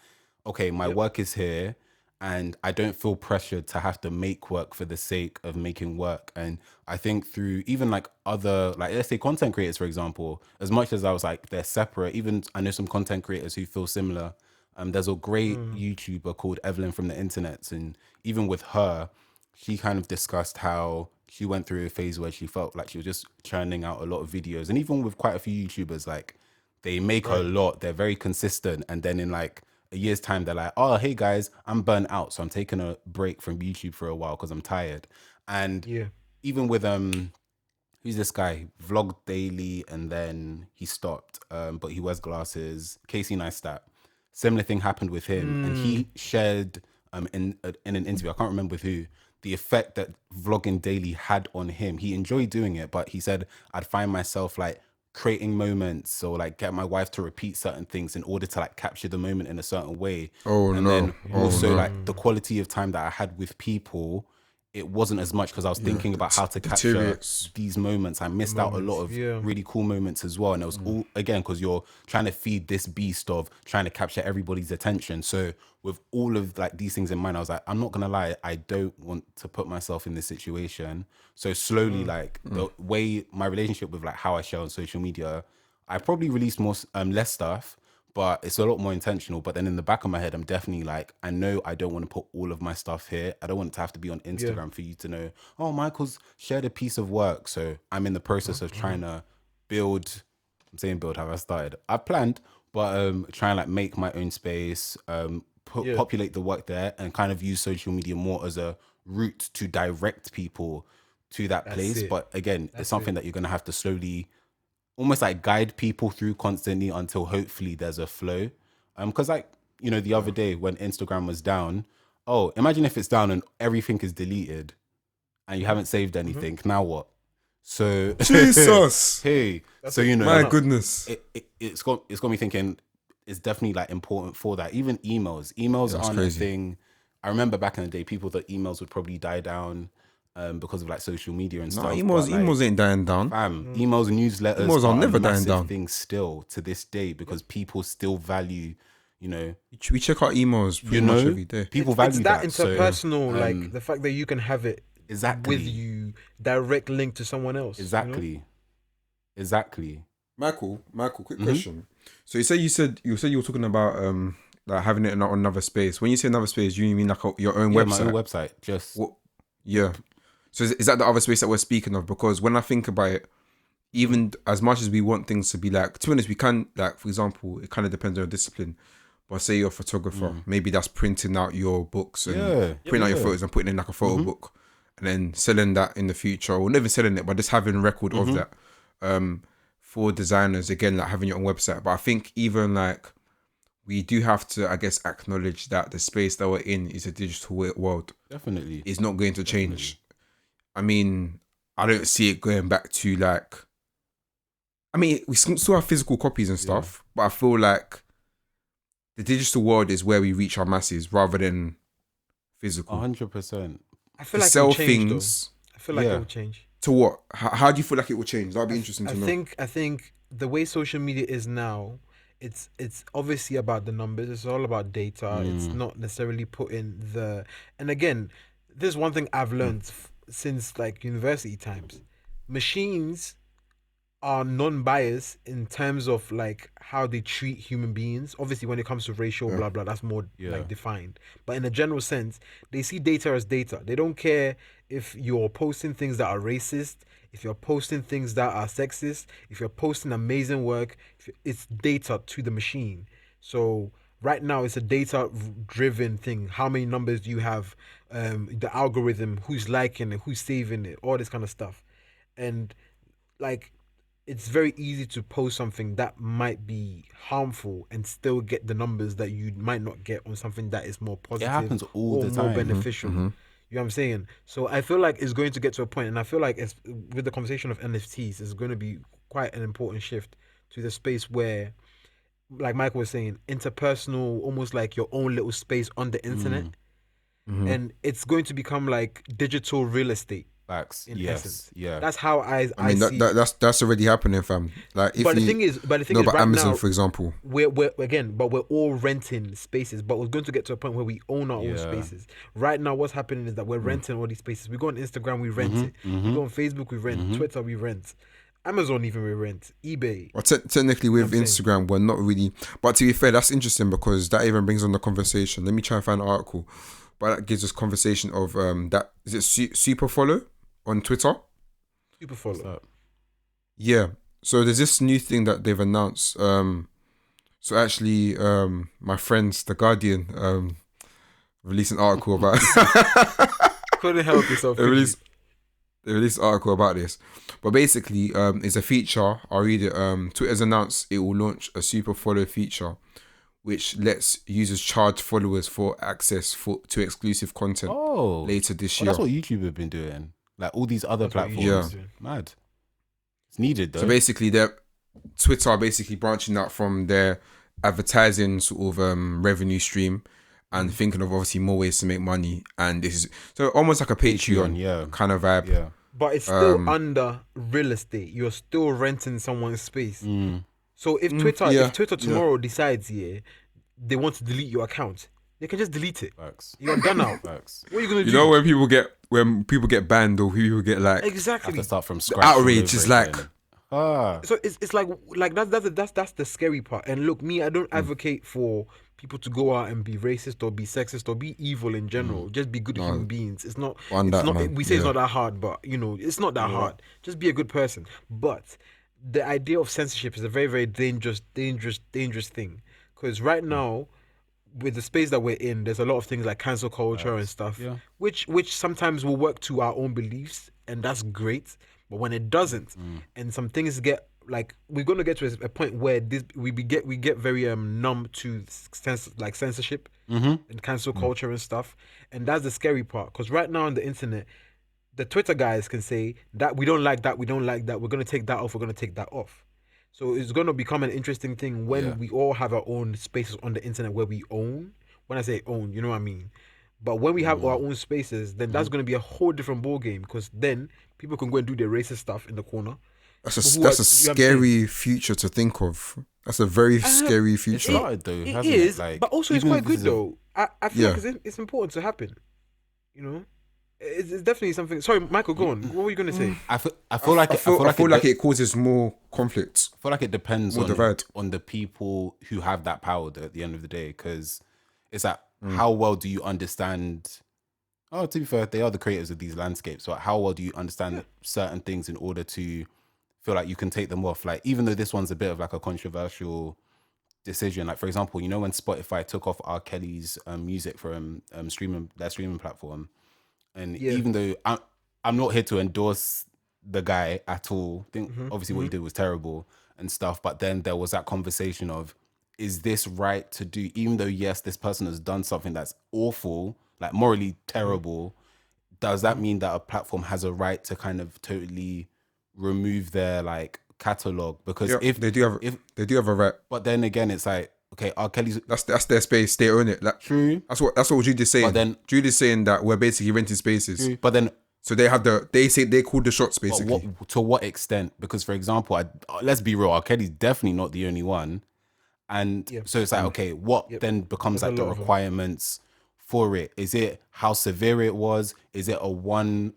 okay, my work is here, and I don't feel pressured to have to make work for the sake of making work. And I think through even like other, like, let's say content creators, for example, as much as I was like, they're separate, even I know some content creators who feel similar. There's a great YouTuber called Evelyn from the Internet, and even with her, she kind of discussed how she went through a phase where she felt like she was just churning out a lot of videos. And even with quite a few YouTubers, like, they make a lot, they're very consistent. And then in like a year's time, they're like, oh, hey guys, I'm burnt out, so I'm taking a break from YouTube for a while because I'm tired. And even with who's this guy? Vlog daily, and then he stopped. But he wears glasses. Casey Neistat. Similar thing happened with him, and he shared in an interview, I can't remember with who, the effect that vlogging daily had on him. He enjoyed doing it, but he said, I'd find myself like creating moments, or like get my wife to repeat certain things in order to like capture the moment in a certain way. Oh And no. then Oh also no. like the quality of time that I had with people, it wasn't as much because I was thinking about how to capture deteriorates. these moments. I missed out a lot of really cool moments as well. And it was all, again, because you're trying to feed this beast of trying to capture everybody's attention. So with all of like these things in mind, I was like, I'm not going to lie, I don't want to put myself in this situation. So slowly, like the way my relationship with like how I share on social media, I probably released more, less stuff, but it's a lot more intentional. But then in the back of my head, I'm definitely like, I know I don't want to put all of my stuff here. I don't want it to have to be on Instagram for you to know, oh, Michael's shared a piece of work. So I'm in the process of trying to build, I'm saying build, have I started? I've planned, but try and like make my own space, populate the work there and kind of use social media more as a route to direct people to that place. But again, it's something that you're going to have to slowly almost like guide people through constantly until hopefully there's a flow. Because like, you know, the other day when Instagram was down, oh, imagine if it's down and everything is deleted and you haven't saved anything. Now what? So Jesus. hey, so you know, my goodness, it's got me thinking. It's definitely like important for that. Even emails aren't a thing. I remember back in the day, people thought emails would probably die down. Because of like social media and stuff. Emails ain't dying down. Emails and newsletters emails are never a dying down. thing still to this day because people still value, you know. We check our emails pretty much every day. People value that. It's that interpersonal, like the fact that you can have it with you, direct link to someone else. Exactly. You know? Exactly. Michael, quick question. So you said you were talking about like having it in another space. When you say another space, you mean like your own website? My own website. Just yeah. So is that the other space that we're speaking of? Because when I think about it, even as much as we want things to be like, to be honest, we can, like, for example, it kind of depends on your discipline. But say you're a photographer, maybe that's printing out your books and printing out your photos and putting in like a photo book and then selling that in the future, or never selling it, but just having a record of that. For designers, again, like having your own website. But I think even like, we do have to, I guess, acknowledge that the space that we're in is a digital world. Definitely. It's not going to change. I mean, I don't see it going back to like, I mean, we still have physical copies and stuff, but I feel like the digital world is where we reach our masses rather than physical. 100%. I feel like it will change, though. I feel like it will change. To what? How do you feel like it will change? That'd be interesting to know. I think the way social media is now, it's obviously about the numbers. It's all about data. It's not necessarily putting the. And again, there's one thing I've learned since like university times. Machines are non-biased in terms of like how they treat human beings. Obviously, when it comes to racial blah blah, that's more like defined. But in a general sense, they see data as data. They don't care if you're posting things that are racist, if you're posting things that are sexist, if you're posting amazing work. It's data to the machine. So right now, it's a data-driven thing. How many numbers do you have? The algorithm, who's liking it, who's saving it, all this kind of stuff. And like, it's very easy to post something that might be harmful and still get the numbers that you might not get on something that is more positive. It happens all the time. More beneficial. You know what I'm saying? So I feel like it's going to get to a point, and I feel like with the conversation of NFTs, it's going to be quite an important shift to the space where, like Michael was saying, interpersonal, almost like your own little space on the internet. And it's going to become like digital real estate. Facts. In essence. Yeah. That's how I mean, see. That's already happening, fam. Like, if but the thing is, right Amazon, now, for example, we're all renting spaces, but we're going to get to a point where we own our own spaces. Right now, what's happening is that we're renting all these spaces. We go on Instagram, we rent it. We go on Facebook, we rent. Twitter, we rent. Amazon, even we rent. eBay. Well, technically with Instagram, we're not really. But to be fair, that's interesting because that even brings on the conversation. Let me try and find an article. But that gives us conversation of that. Is it Super Follow on Twitter? Super Follow. Yeah. So there's this new thing that they've announced. So actually, my friends, The Guardian, released an article about. Couldn't help yourself. They released an article about this. But basically, it's a feature. I'll read it. Twitter's announced it will launch a Super Follow feature, which lets users charge followers for access to exclusive content later this year. That's what YouTube have been doing. Like all these other platforms. Mad. It's needed though. So basically, Twitter are basically branching out from their advertising sort of revenue stream and thinking of obviously more ways to make money. And this is so almost like a Patreon kind of vibe. Yeah. But it's still under real estate. You're still renting someone's space. So if Twitter tomorrow decides they want to delete your account, they can just delete it. Facts. You're done now. Facts. What are you gonna do? You know when people get banned or people get like Exactly. Have to start from scratch. outrage is like So it's like that's the scary part. And look, me, I don't advocate for people to go out and be racist or be sexist or be evil in general. Just be good human beings. It's not. We say it's not that hard, but it's not that hard. Just be a good person. But the idea of censorship is a very, very dangerous thing. Because right now, with the space that we're in, there's a lot of things like cancel culture and stuff, which sometimes will work to our own beliefs, and that's great. But when it doesn't, and some things get like, we're gonna get to a point where we get very numb to censorship and cancel culture and stuff, and that's the scary part. Because right now on the internet, the Twitter guys can say that we don't like that, we're gonna take that off, we're gonna take that off. So it's going to become an interesting thing when we all have our own spaces on the internet where we own. When I say own, you know what I mean? But when we have our own spaces, then that's going to be a whole different ball game, because then people can go and do their racist stuff in the corner. That's a scary future to think of. That's a very scary future. It is, but also it's quite good though. I feel like it's important to happen. It's definitely something. Sorry, Michael, go on. What were you going to say? I feel like it causes more conflict. I feel like it depends on the people who have that power at the end of the day, because it's like, how well do you understand? Oh, to be fair, they are the creators of these landscapes. So how well do you understand certain things in order to feel like you can take them off? Like, even though this one's a bit of like a controversial decision, like for example, when Spotify took off R. Kelly's music from their streaming platform. And even though I'm not here to endorse the guy at all, I think obviously what he did was terrible and stuff, but then there was that conversation of, is this right to do? Even though, yes, this person has done something that's awful, like morally terrible, does that mean that a platform has a right to kind of totally remove their like catalog? Because if they do have a right, but then again, it's like, okay, R. Kelly's that's their space. They own it. Like, true. That's what Judy's saying. But then Judy's saying that we're basically renting spaces. True. But then, so they have they call the shots basically. To what extent? Because for example, let's be real, R. Kelly's definitely not the only one, and so it's like, okay, what then becomes like the requirements for it? Is it how severe it was? Is it a one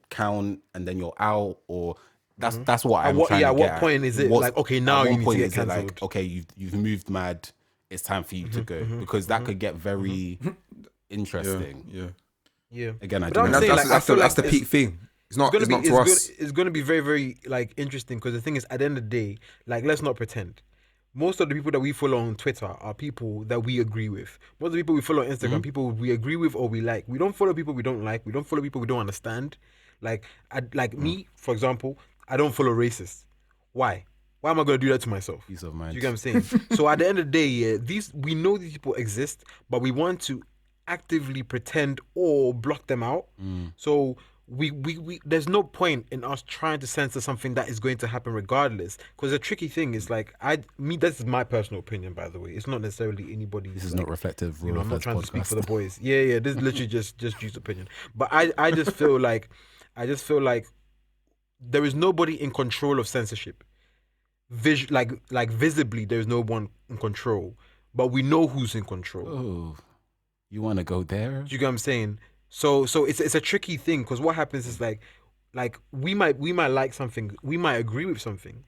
count and then you're out, or that's what I'm trying to get at what point is it like, okay, now you need to get cancelled? Like, okay, you've moved mad, it's time for you to go, because that could get very interesting. Yeah. Again, that's the peak thing. It's not to us. It's going to be very, very like interesting, because the thing is, at the end of the day, like, let's not pretend. Most of the people that we follow on Twitter are people that we agree with. Most of the people we follow on Instagram, people we agree with or we like. We don't follow people we don't like. We don't follow people we don't understand. Like, me, for example, I don't follow racists. Why? Why am I going to do that to myself? Peace of mind. You get what I'm saying? So at the end of the day, we know these people exist, but we want to actively pretend or block them out. So we there's no point in us trying to censor something that is going to happen regardless. Because the tricky thing is, like, this is my personal opinion, by the way. It's not necessarily anybody's. This is not reflective. I'm not trying to speak for the boys. Yeah. This is literally just Juice's opinion. But I just feel like there is nobody in control of censorship. Visibly, there is no one in control, but we know who's in control. Oh, you want to go there? Do you get what I'm saying? So it's a tricky thing, because what happens is like we might like something, we might agree with something,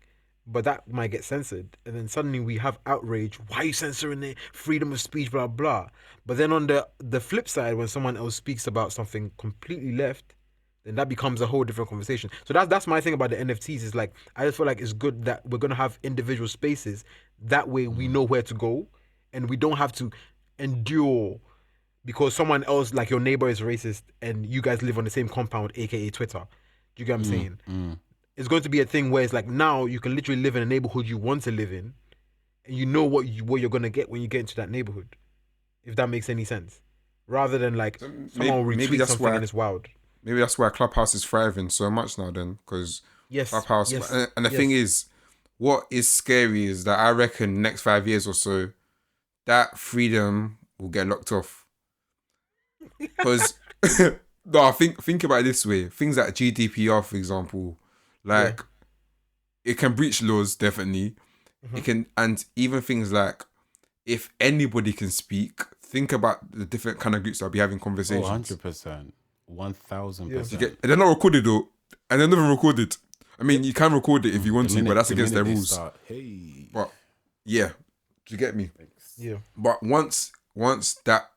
but that might get censored, and then suddenly we have outrage. Why are you censoring it? Freedom of speech, blah blah. But then on the flip side, when someone else speaks about something completely left, then that becomes a whole different conversation. So that's my thing about the NFTs, is like, I just feel like it's good that we're gonna have individual spaces. That way we know where to go, and we don't have to endure because someone else, like your neighbor, is racist and you guys live on the same compound, aka Twitter. Do you get what I'm saying? It's going to be a thing where it's like, now you can literally live in a neighborhood you want to live in, and you know what you're gonna get when you get into that neighborhood, if that makes any sense. Rather than like someone will retweet something and it's wild. Maybe that's why Clubhouse is thriving so much now then, because Clubhouse... And the thing is, what is scary is that I reckon next 5 years or so, that freedom will get locked off. Because no, I think about it this way. Things like GDPR, for example, like it can breach laws, definitely. It can, and even things like if anybody can speak, think about the different kind of groups that'll be having conversations. 100%. 1000%. And they're not recorded though. And they're never recorded. I mean, you can record it if you want to, but that's against their rules. But yeah, do you get me? Yeah. But once that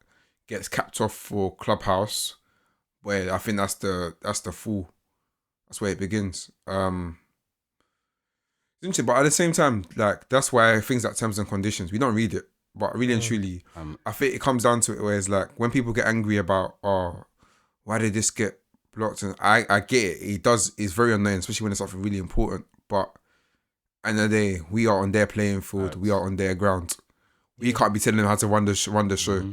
gets capped off for Clubhouse, where I think that's the full, that's where it begins. It's interesting, but at the same time, like that's why things like terms and conditions, we don't read it. But really and truly, I think it comes down to it where it's like when people get angry about, oh, why did this get blocked? And I get it. It's very annoying, especially when it's something really important. But at the end of the day, we are on their playing field. We are on their ground. We can't be telling them how to run the show. Mm-hmm.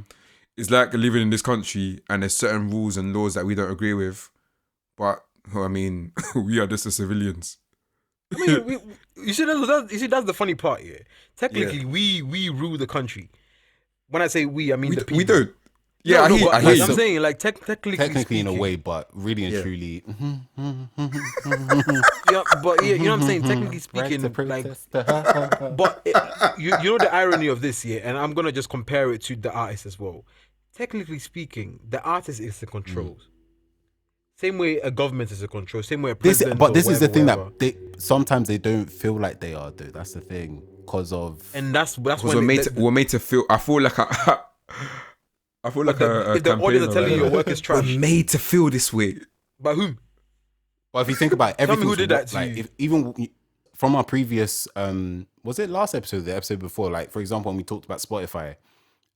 It's like living in this country and there's certain rules and laws that we don't agree with. But, I mean, we are just the civilians. I mean, you see, that's the funny part here. Technically, we rule the country. When I say we, I mean the people. We don't. Yeah, I hear I'm saying, like, technically speaking, in a way, but really and truly. Yeah, but you know what I'm saying? Technically speaking, like, but you know the irony of this here, and I'm gonna just compare it to the artist as well. Technically speaking, the artist is the controls. Same way a government is a control. Same way a president. But this is the thing that they sometimes they don't feel like they are, though. That's the thing, because of and that's when we're made to feel. I feel like if the audience are telling you your work is trash. We're made to feel this way. By whom? But if you think about everything, who did that to you? Even from our previous, was it last episode, the episode before? Like, for example, when we talked about Spotify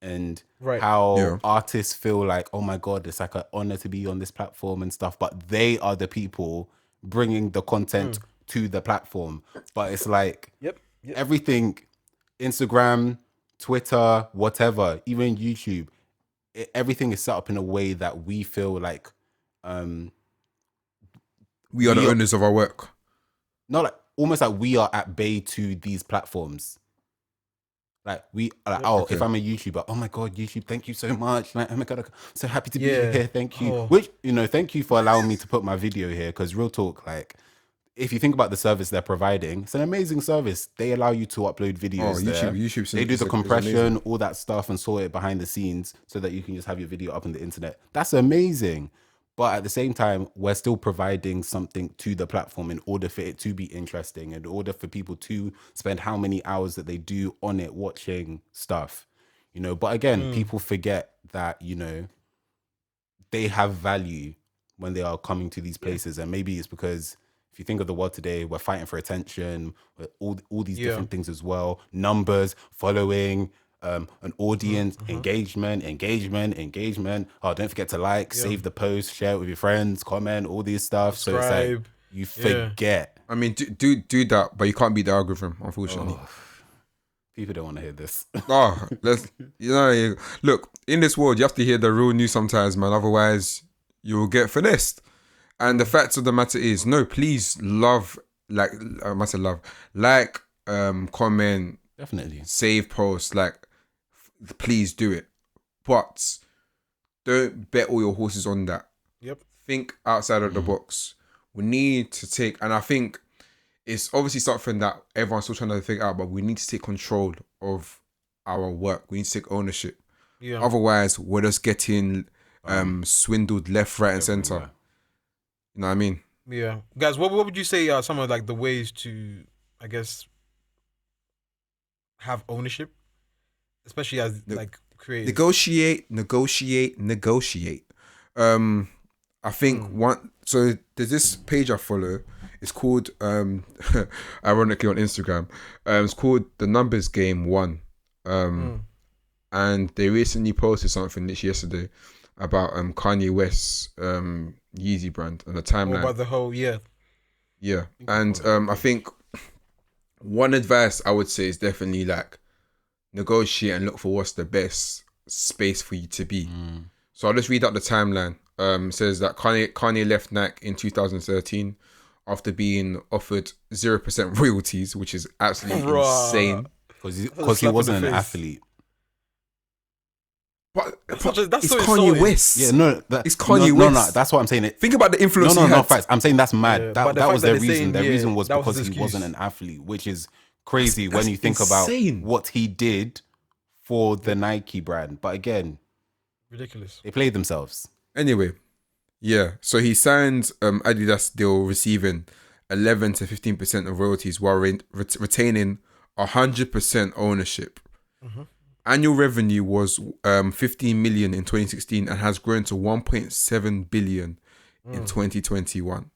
and how artists feel like, oh my God, it's like an honor to be on this platform and stuff. But they are the people bringing the content to the platform. But it's like everything, Instagram, Twitter, whatever, even YouTube, everything is set up in a way that we feel like we are the owners of our work. Not like almost like we are at bay to these platforms. Like we are like, if I'm a YouTuber, oh my God, YouTube, thank you so much. Like, oh my God, I'm so happy to be here. Thank you. Which, thank you for allowing me to put my video here. Because real talk, like, if you think about the service they're providing, it's an amazing service. They allow you to upload videos. YouTube. They do the compression, all that stuff, and sort it behind the scenes so that you can just have your video up on the internet. That's amazing. But at the same time, we're still providing something to the platform in order for it to be interesting, in order for people to spend how many hours that they do on it watching stuff, But again, people forget that, they have value when they are coming to these places. And maybe it's because if you think of the world today, we're fighting for attention, all these different things as well. Numbers, following, an audience, engagement. Oh, don't forget to like, save the post, share it with your friends, comment, all these stuff. Subscribe. So it's like you forget. I mean, do that, but you can't beat the algorithm, unfortunately. People don't want to hear this. Look, in this world, you have to hear the real news sometimes, man. Otherwise, you'll get finessed. And the fact of the matter is, no, please comment, definitely save posts, please do it. But don't bet all your horses on that. Yep. Think outside of the box. We need to take, and I think it's obviously something that everyone's still trying to figure out, but we need to take control of our work. We need to take ownership. Yeah. Otherwise, we're just getting swindled left, right, and center. Yeah. You know what I mean? Yeah. Guys, what would you say are some of the ways to, I guess, have ownership? Especially as creators. Negotiate. I think so there's this page I follow. It's called ironically on Instagram. It's called The Numbers Game 1. And they recently posted something yesterday about Kanye West's Yeezy brand and the timeline. About the whole Yeah. And I think one advice I would say is definitely negotiate and look for what's the best space for you to be. So I'll just read out the timeline. It says that Kanye left Nike in 2013 after being offered 0% royalties, which is absolutely insane. Because he wasn't an athlete. But That's it's so Kanye insulting. West. Yeah, no, It's Kanye no, West. that's what I'm saying. Think about the influence he No, had. facts. I'm saying that's mad. Yeah, but the that fact was that their they're reason. saying, Their reason was that was because his he excuse. wasn't an athlete, which is crazy That's when you think insane. about what he did for the Nike brand. But again, Ridiculous. they played themselves. Anyway, yeah. So he signed Adidas deal, receiving 11 to 15% of royalties while retaining 100% ownership. Annual revenue was 15 million in 2016 and has grown to 1.7 billion in 2021.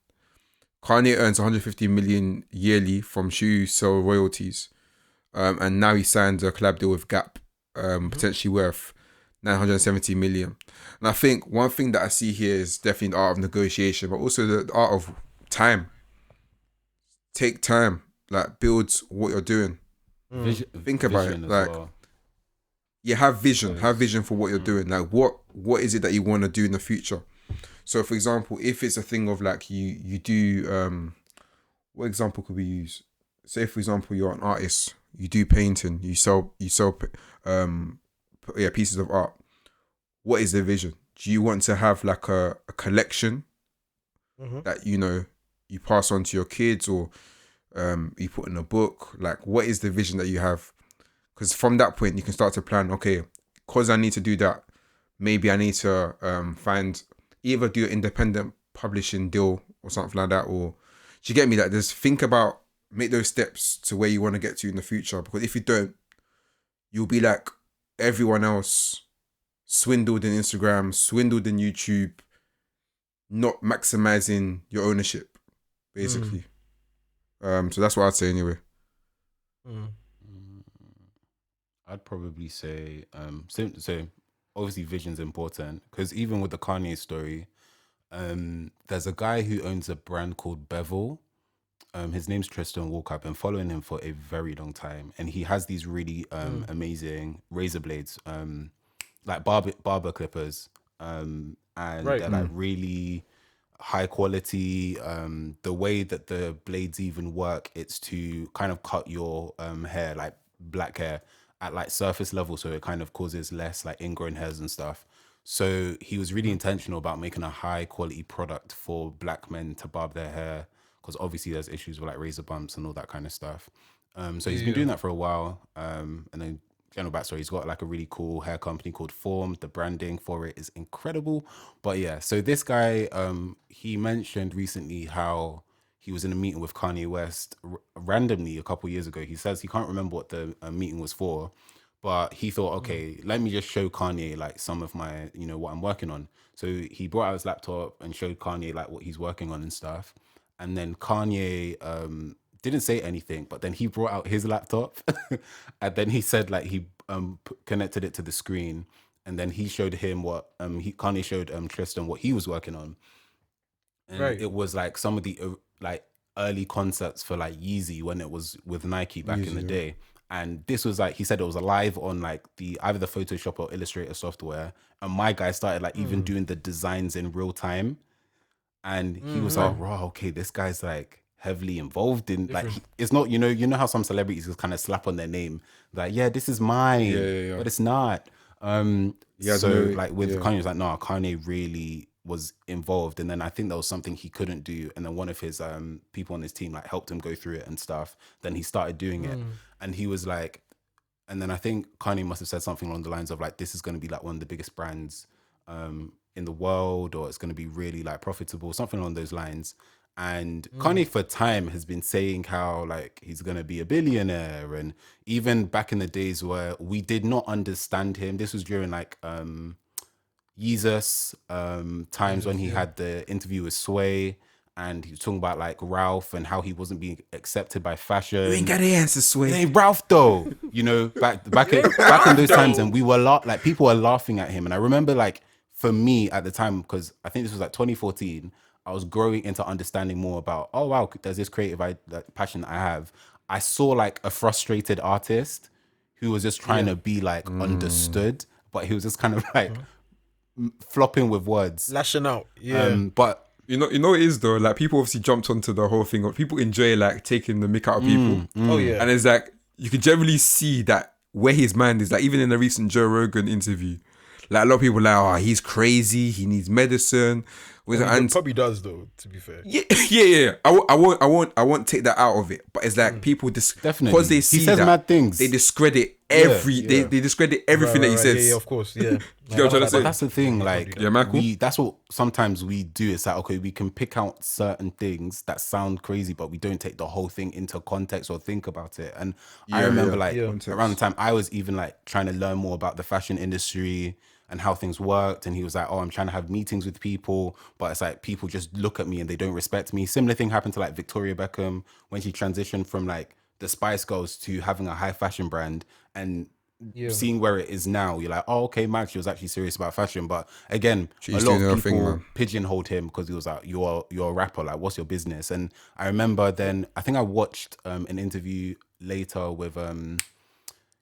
Kanye earns 150 million yearly from shoe sale royalties, and now he signed a collab deal with Gap, potentially worth 970 million. And I think one thing that I see here is definitely the art of negotiation, but also the art of time. Take time, like build what you're doing. Think about it, like. Well. Yeah, have vision for what you're doing. Like, what is it that you want to do in the future? So, for example, if it's a thing of like you do, what example could we use? Say, for example, you're an artist, you do painting, you sell pieces of art. What is the vision? Do you want to have like a collection that you pass on to your kids, or you put in a book? Like, what is the vision that you have? Because from that point, you can start to plan, okay, because I need to do that, maybe I need to either do an independent publishing deal or something like that, or do you get me? Like, just think about, make those steps to where you want to get to in the future. Because if you don't, you'll be like everyone else, swindled in Instagram, swindled in YouTube, not maximizing your ownership, basically. So that's what I'd say anyway. I'd probably say, so obviously vision's important, because even with the Kanye story, there's a guy who owns a brand called Bevel. His name's Tristan Walker. I've been following him for a very long time, and he has these really amazing razor blades, like barber clippers, and they're like really high quality. The way that the blades even work, it's to kind of cut your hair, like black hair, at like surface level, so it kind of causes less like ingrown hairs and stuff. So he was really intentional about making a high quality product for black men to barb their hair, because obviously there's issues with like razor bumps and all that kind of stuff. So he's been doing that for a while. And then general backstory, he's got like a really cool hair company called Form. The branding for it is incredible. But yeah, so this guy, he mentioned recently how he was in a meeting with Kanye West randomly a couple years ago. He says he can't remember what the meeting was for, but he thought, okay, let me just show Kanye like some of my, what I'm working on. So he brought out his laptop and showed Kanye like what he's working on and stuff. And then Kanye didn't say anything, but then he brought out his laptop and then he said like he connected it to the screen, and then he showed him what Kanye showed Tristan what he was working on. And it was like some of the like early concepts for like Yeezy when it was with Nike back in the day. And this was like, he said it was live on like either the Photoshop or Illustrator software. And my guy started like even doing the designs in real time. And he was like, wow, okay, this guy's like heavily involved in like, it's not, you know how some celebrities just kind of slap on their name, like, yeah, this is mine, but it's not. So like with Kanye, was like, no, Kanye really was involved. And then I think there was something he couldn't do, and then one of his people on his team like helped him go through it and stuff. Then he started doing it, and he was like, and then I think Kanye must have said something along the lines of like, this is going to be like one of the biggest brands in the world, or it's going to be really like profitable, something along those lines. And Kanye for time has been saying how like he's going to be a billionaire. And even back in the days where we did not understand him, this was during like Yeezus times when he had the interview with Sway, and he was talking about like Ralph and how he wasn't being accepted by fashion. You ain't got the answer, Sway. It ain't Ralph though, back in those times, and we were like people were laughing at him. And I remember like for me at the time, because I think this was like 2014, I was growing into understanding more about, oh wow, there's this creative passion that I have. I saw like a frustrated artist who was just trying to be like understood, but he was just kind of like flopping with words, lashing out. But you know it is though, like people obviously jumped onto the whole thing of people enjoy like taking the mick out of people. Oh yeah. And it's like you can generally see that where his mind is, like even in the recent Joe Rogan interview, Like a lot of people like, oh, he's crazy. He needs medicine. It probably does though. To be fair, Yeah. I won't take that out of it. But it's like people Definitely. because they see he says that, mad things. they discredit Yeah. they discredit everything that he says. Yeah, of course, yeah. You know what I'm trying to say? But that's the thing, like, Yeah, Michael? that's what sometimes we do. It's like, okay, we can pick out certain things that sound crazy, but we don't take the whole thing into context or think about it. And I remember, around the time I was even like trying to learn more about the fashion industry and how things worked. And he was like, oh, I'm trying to have meetings with people, but it's like people just look at me and they don't respect me. Similar thing happened to like Victoria Beckham when she transitioned from like the Spice Girls to having a high fashion brand. And seeing where it is now, you're like, oh, okay, man, she was actually serious about fashion. But again, a lot of people pigeonholed him because he was like, you're a rapper, like, what's your business? And I remember then, I think I watched an interview later with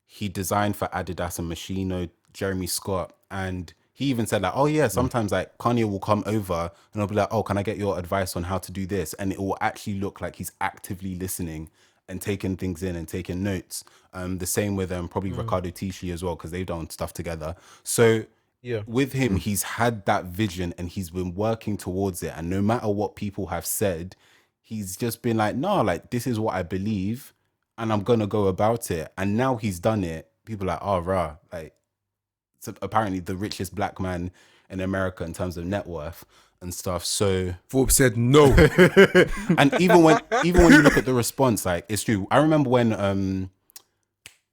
he designed for Adidas and Machino, Jeremy Scott, and he even said like, oh yeah, sometimes like Kanye will come over and I'll be like, oh, can I get your advice on how to do this? And it will actually look like he's actively listening and taking things in and taking notes. The same with probably Riccardo Tisci as well, because they've done stuff together. So with him, he's had that vision and he's been working towards it. And no matter what people have said, he's just been like, no, like this is what I believe and I'm gonna go about it. And now he's done it. People are like, oh rah, like it's apparently the richest black man in America in terms of net worth and stuff. So Forbes said no. And even when you look at the response, like it's true. I remember when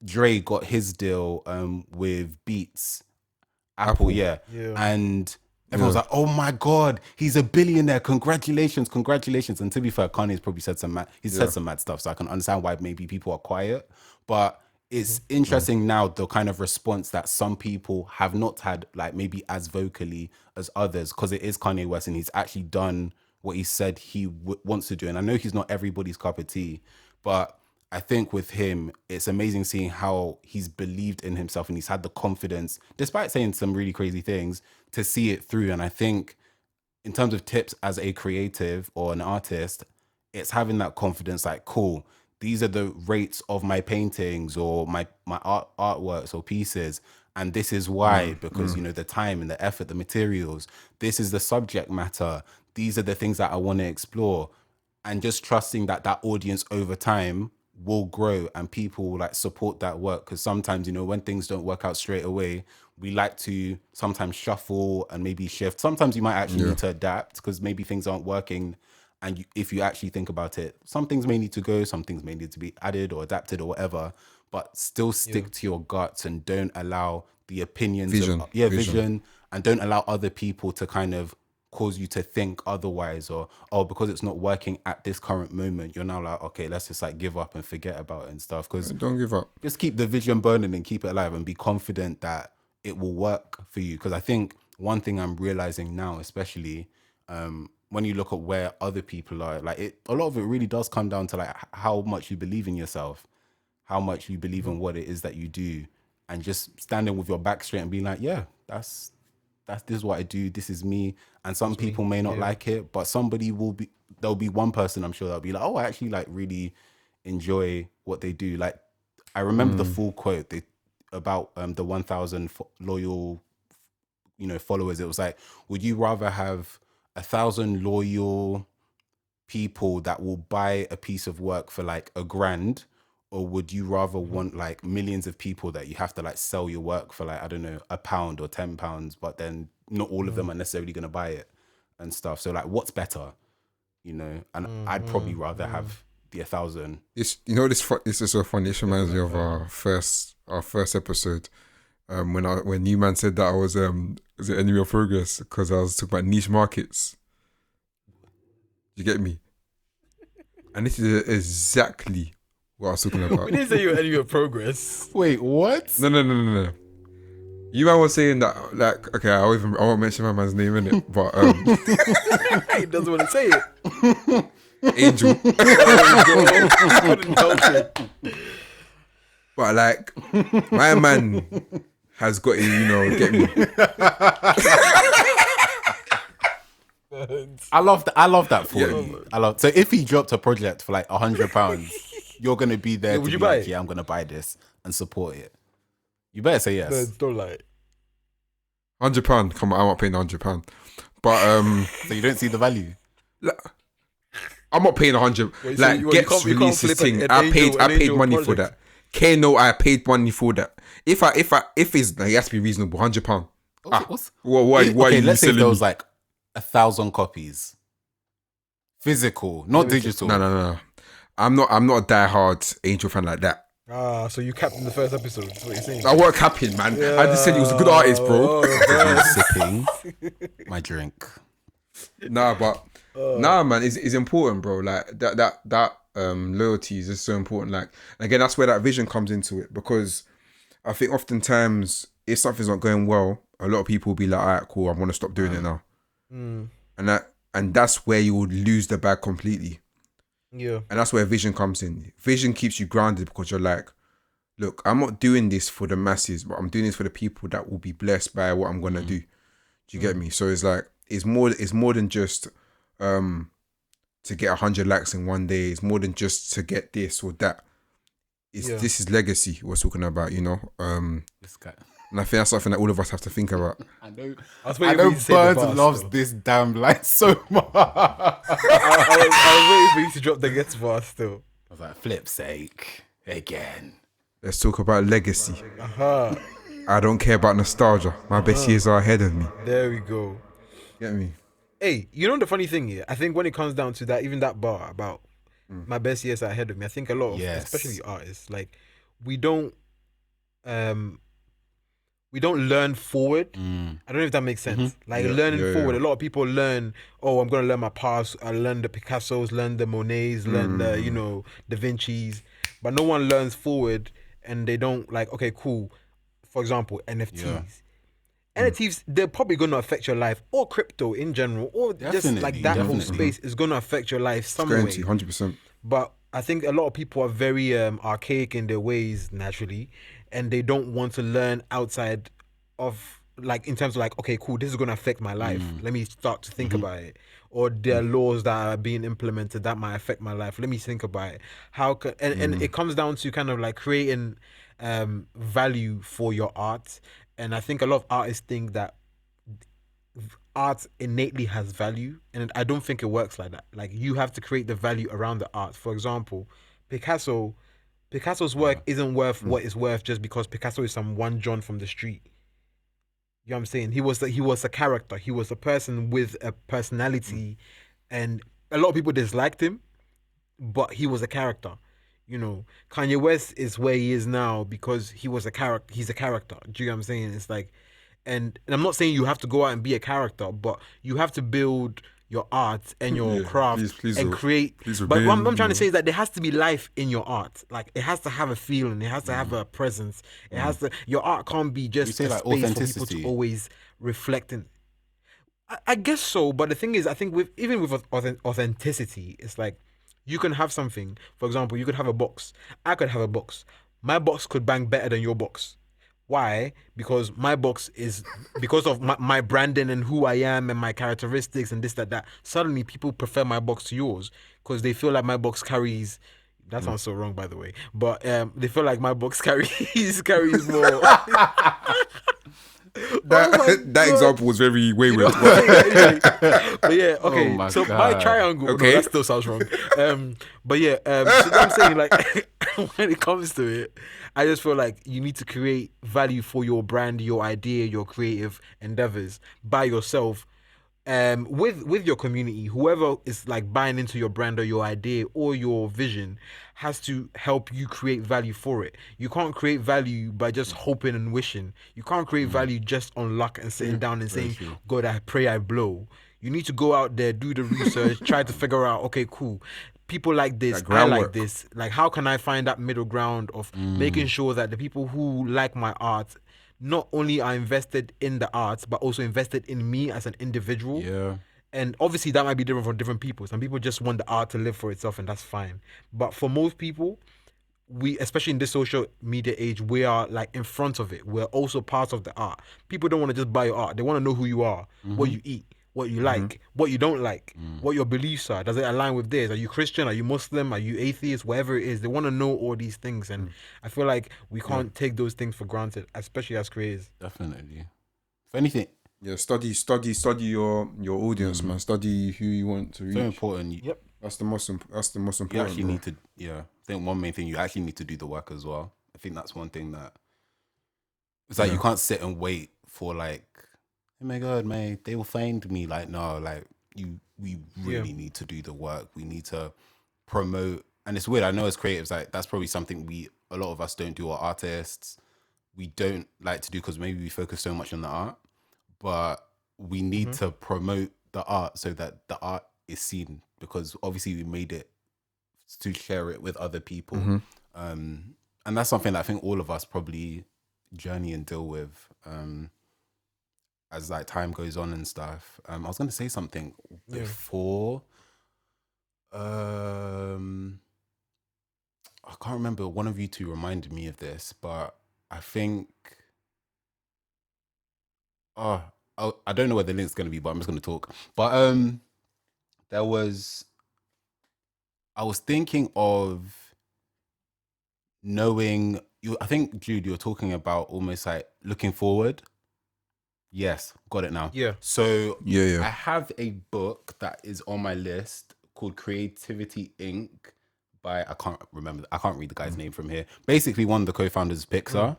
Dre got his deal with Beats, Apple. And everyone's like, oh my God, he's a billionaire. Congratulations. And to be fair, Kanye's probably said some mad stuff, so I can understand why maybe people are quiet. But it's interesting now, the kind of response that some people have not had, like maybe as vocally as others, because it is Kanye West and he's actually done what he said he wants to do. And I know he's not everybody's cup of tea, but I think with him, it's amazing seeing how he's believed in himself and he's had the confidence, despite saying some really crazy things, to see it through. And I think in terms of tips as a creative or an artist, it's having that confidence, like, cool, these are the rates of my paintings or my artworks or pieces. And this is why, because, you know, the time and the effort, the materials, this is the subject matter. These are the things that I want to explore. And just trusting that that audience over time will grow and people will like support that work. Because sometimes, you know, when things don't work out straight away, we like to sometimes shuffle and maybe shift. Sometimes you might actually need to adapt because maybe things aren't working. And if you actually think about it, some things may need to go, some things may need to be added or adapted or whatever, but still stick to your guts and don't allow the opinions vision, and don't allow other people to kind of cause you to think otherwise, or because it's not working at this current moment, you're now like, okay, let's just like give up and forget about it and stuff. Because don't give up. Just keep the vision burning and keep it alive and be confident that it will work for you. Because I think one thing I'm realizing now, especially when you look at where other people are, like a lot of it really does come down to like how much you believe in yourself, how much you believe in what it is that you do, and just standing with your back straight and being like, yeah, this is what I do, this is me. And some people may not like it, but there'll be one person I'm sure that'll be like, oh, I actually like really enjoy what they do. Like I remember the full quote about the 1,000 loyal, you know, followers. It was like, would you rather have 1,000 loyal people that will buy a piece of work for like $1,000, or would you rather want like millions of people that you have to like sell your work for like, I don't know, £1 or £10, but then not all of them are necessarily going to buy it and stuff. So like, what's better, you know? And I'd probably rather have the 1,000. This is so funny. This reminds me of our first episode. When you man said that I was it enemy of progress because I was talking about niche markets. You get me? And this is exactly what I was talking about. We didn't say you were enemy of progress. Wait, what? No. You man was saying that, like, okay, I won't mention my man's name in it, but He doesn't want to say it. Angel. Couldn't help it. But like, my man has got it, you know, get me. I love that for you. So if he dropped a project for like £100, you're gonna be there. Would to you be buy like, it? yeah, I'm gonna buy this and support it. You better say yes. No, don't lie. £100. Come on, I'm not paying £100. But So you don't see the value. I'm not paying 100. Wait, so like you Gets can't released this flip thing. an I paid angel money for project. that. Kano, I paid money for that. If it's like, it has to be reasonable, £100. Why Okay, are you let's say if selling there me? was like 1,000 copies, physical, not digital. No. I'm not a diehard Angel fan like that. So you capped in the first episode. That's what you're saying. I weren't capping, man. I just said he was a good artist, bro. Sipping my drink. Nah, man, it's important, bro. Like that loyalty is just so important. Like, again, that's where that vision comes into it, because I think oftentimes if something's not going well, a lot of people will be like, all right, cool, I want to stop doing it now. And that's where you would lose the bag completely. Yeah. And that's where vision comes in. Vision keeps you grounded, because you're like, look, I'm not doing this for the masses, but I'm doing this for the people that will be blessed by what I'm gonna do. Do you get me? So it's like, it's more than just to get 100 likes in one day. It's more than just to get this or that. This is legacy we're talking about, you know. This guy. And I think that's something that all of us have to think about. I know Birds loves this damn line so much. I was waiting for you to drop the gets bar still. I was like, flip's sake, again. Let's talk about legacy. I don't care about nostalgia. My best years are ahead of me. There we go. Get me? Hey, you know the funny thing here? I think when it comes down to that, even that bar about my best years are ahead of me, I think a lot of, especially artists, like we don't learn forward. I don't know if that makes sense. Like learning forward, a lot of people learn, I'm going to learn my past. I learn the Picassos, learn the Monets, learn the, Da Vinci's. But no one learns forward, and they don't like, okay, cool. For example, NFTs. Yeah. NFTs, they're probably going to affect your life, or crypto in general, or just like that whole space is going to affect your life some way. 100%. But I think a lot of people are very archaic in their ways naturally, and they don't want to learn outside of, like, in terms of like, okay, cool, this is going to affect my life. Let me start to think about it. Or there are laws that are being implemented that might affect my life. Let me think about it. And it comes down to kind of like creating value for your art. And I think a lot of artists think that art innately has value, and I don't think it works like that. Like, you have to create the value around the art. For example, Picasso's work isn't worth what it's worth just because Picasso is some one John from the street. You know what I'm saying? He was a character. He was a person with a personality, and a lot of people disliked him, but he was a character. You know, Kanye West is where he is now because he was a character. He's a character. Do you know what I'm saying? It's like, and I'm not saying you have to go out and be a character, but you have to build your art and your craft and create. But what I'm trying to say is that there has to be life in your art. Like, it has to have a feeling. It has to have a presence. It has to. Your art can't be just a like space for people to always reflect in. I guess so, but the thing is, I think even with authenticity, it's like, you can have something. For example, you could have a box. I could have a box. My box could bang better than your box. Why? Because my box is, because of my branding and who I am and my characteristics and this, that. Suddenly people prefer my box to yours because they feel like my box carries, that sounds so wrong, by the way, but they feel like my box carries more. That example was very wayward. But yeah, okay. So my triangle, okay, no, that still sounds wrong. But yeah, so what I'm saying, like, when it comes to it, I just feel like you need to create value for your brand, your idea, your creative endeavors by yourself, with your community. Whoever is like buying into your brand or your idea or your vision has to help you create value for it. You can't create value by just hoping and wishing. You can't create value just on luck and sitting down and saying, God, I pray I blow. You need to go out there, do the research, try to figure out, okay, cool, people like this, I like this. Like, how can I find that middle ground of making sure that the people who like my art not only are invested in the arts, but also invested in me as an individual. Yeah. And obviously that might be different for different people. Some people just want the art to live for itself, and that's fine. But for most people, we, especially in this social media age, we are like in front of it. We're also part of the art. People don't want to just buy your art. They want to know who you are, what you eat, what you like, what you don't like, what your beliefs are. Does it align with theirs? Are you Christian? Are you Muslim? Are you atheist? Whatever it is, they want to know all these things. And I feel like we can't take those things for granted, especially as creators. Definitely. If anything, Yeah, study your audience, man. Study who you want to reach. so important. Yep. That's the most important. You actually bro. need to, I think one main thing, you actually need to do the work as well. I think that's one thing that it's like, you can't sit and wait for like, oh my God, mate, they will find me. Like, no, like we really need to do the work. We need to promote. And it's weird. I know as creatives, like that's probably something a lot of us don't do, or artists, we don't like to do because maybe we focus so much on the art, but we need to promote the art so that the art is seen, because obviously we made it to share it with other people. And that's something that I think all of us probably journey and deal with as like time goes on and stuff. I was going to say something before. I can't remember. One of you two reminded me of this, but I think I don't know where the link's going to be, but I'm just going to talk. But I was thinking of knowing you. I think, Jude, you were talking about almost like looking forward. Yes, got it now. Yeah. So Yeah. I have a book that is on my list called Creativity Inc. by, I can't read the guy's name from here. Basically, one of the co-founders of Pixar.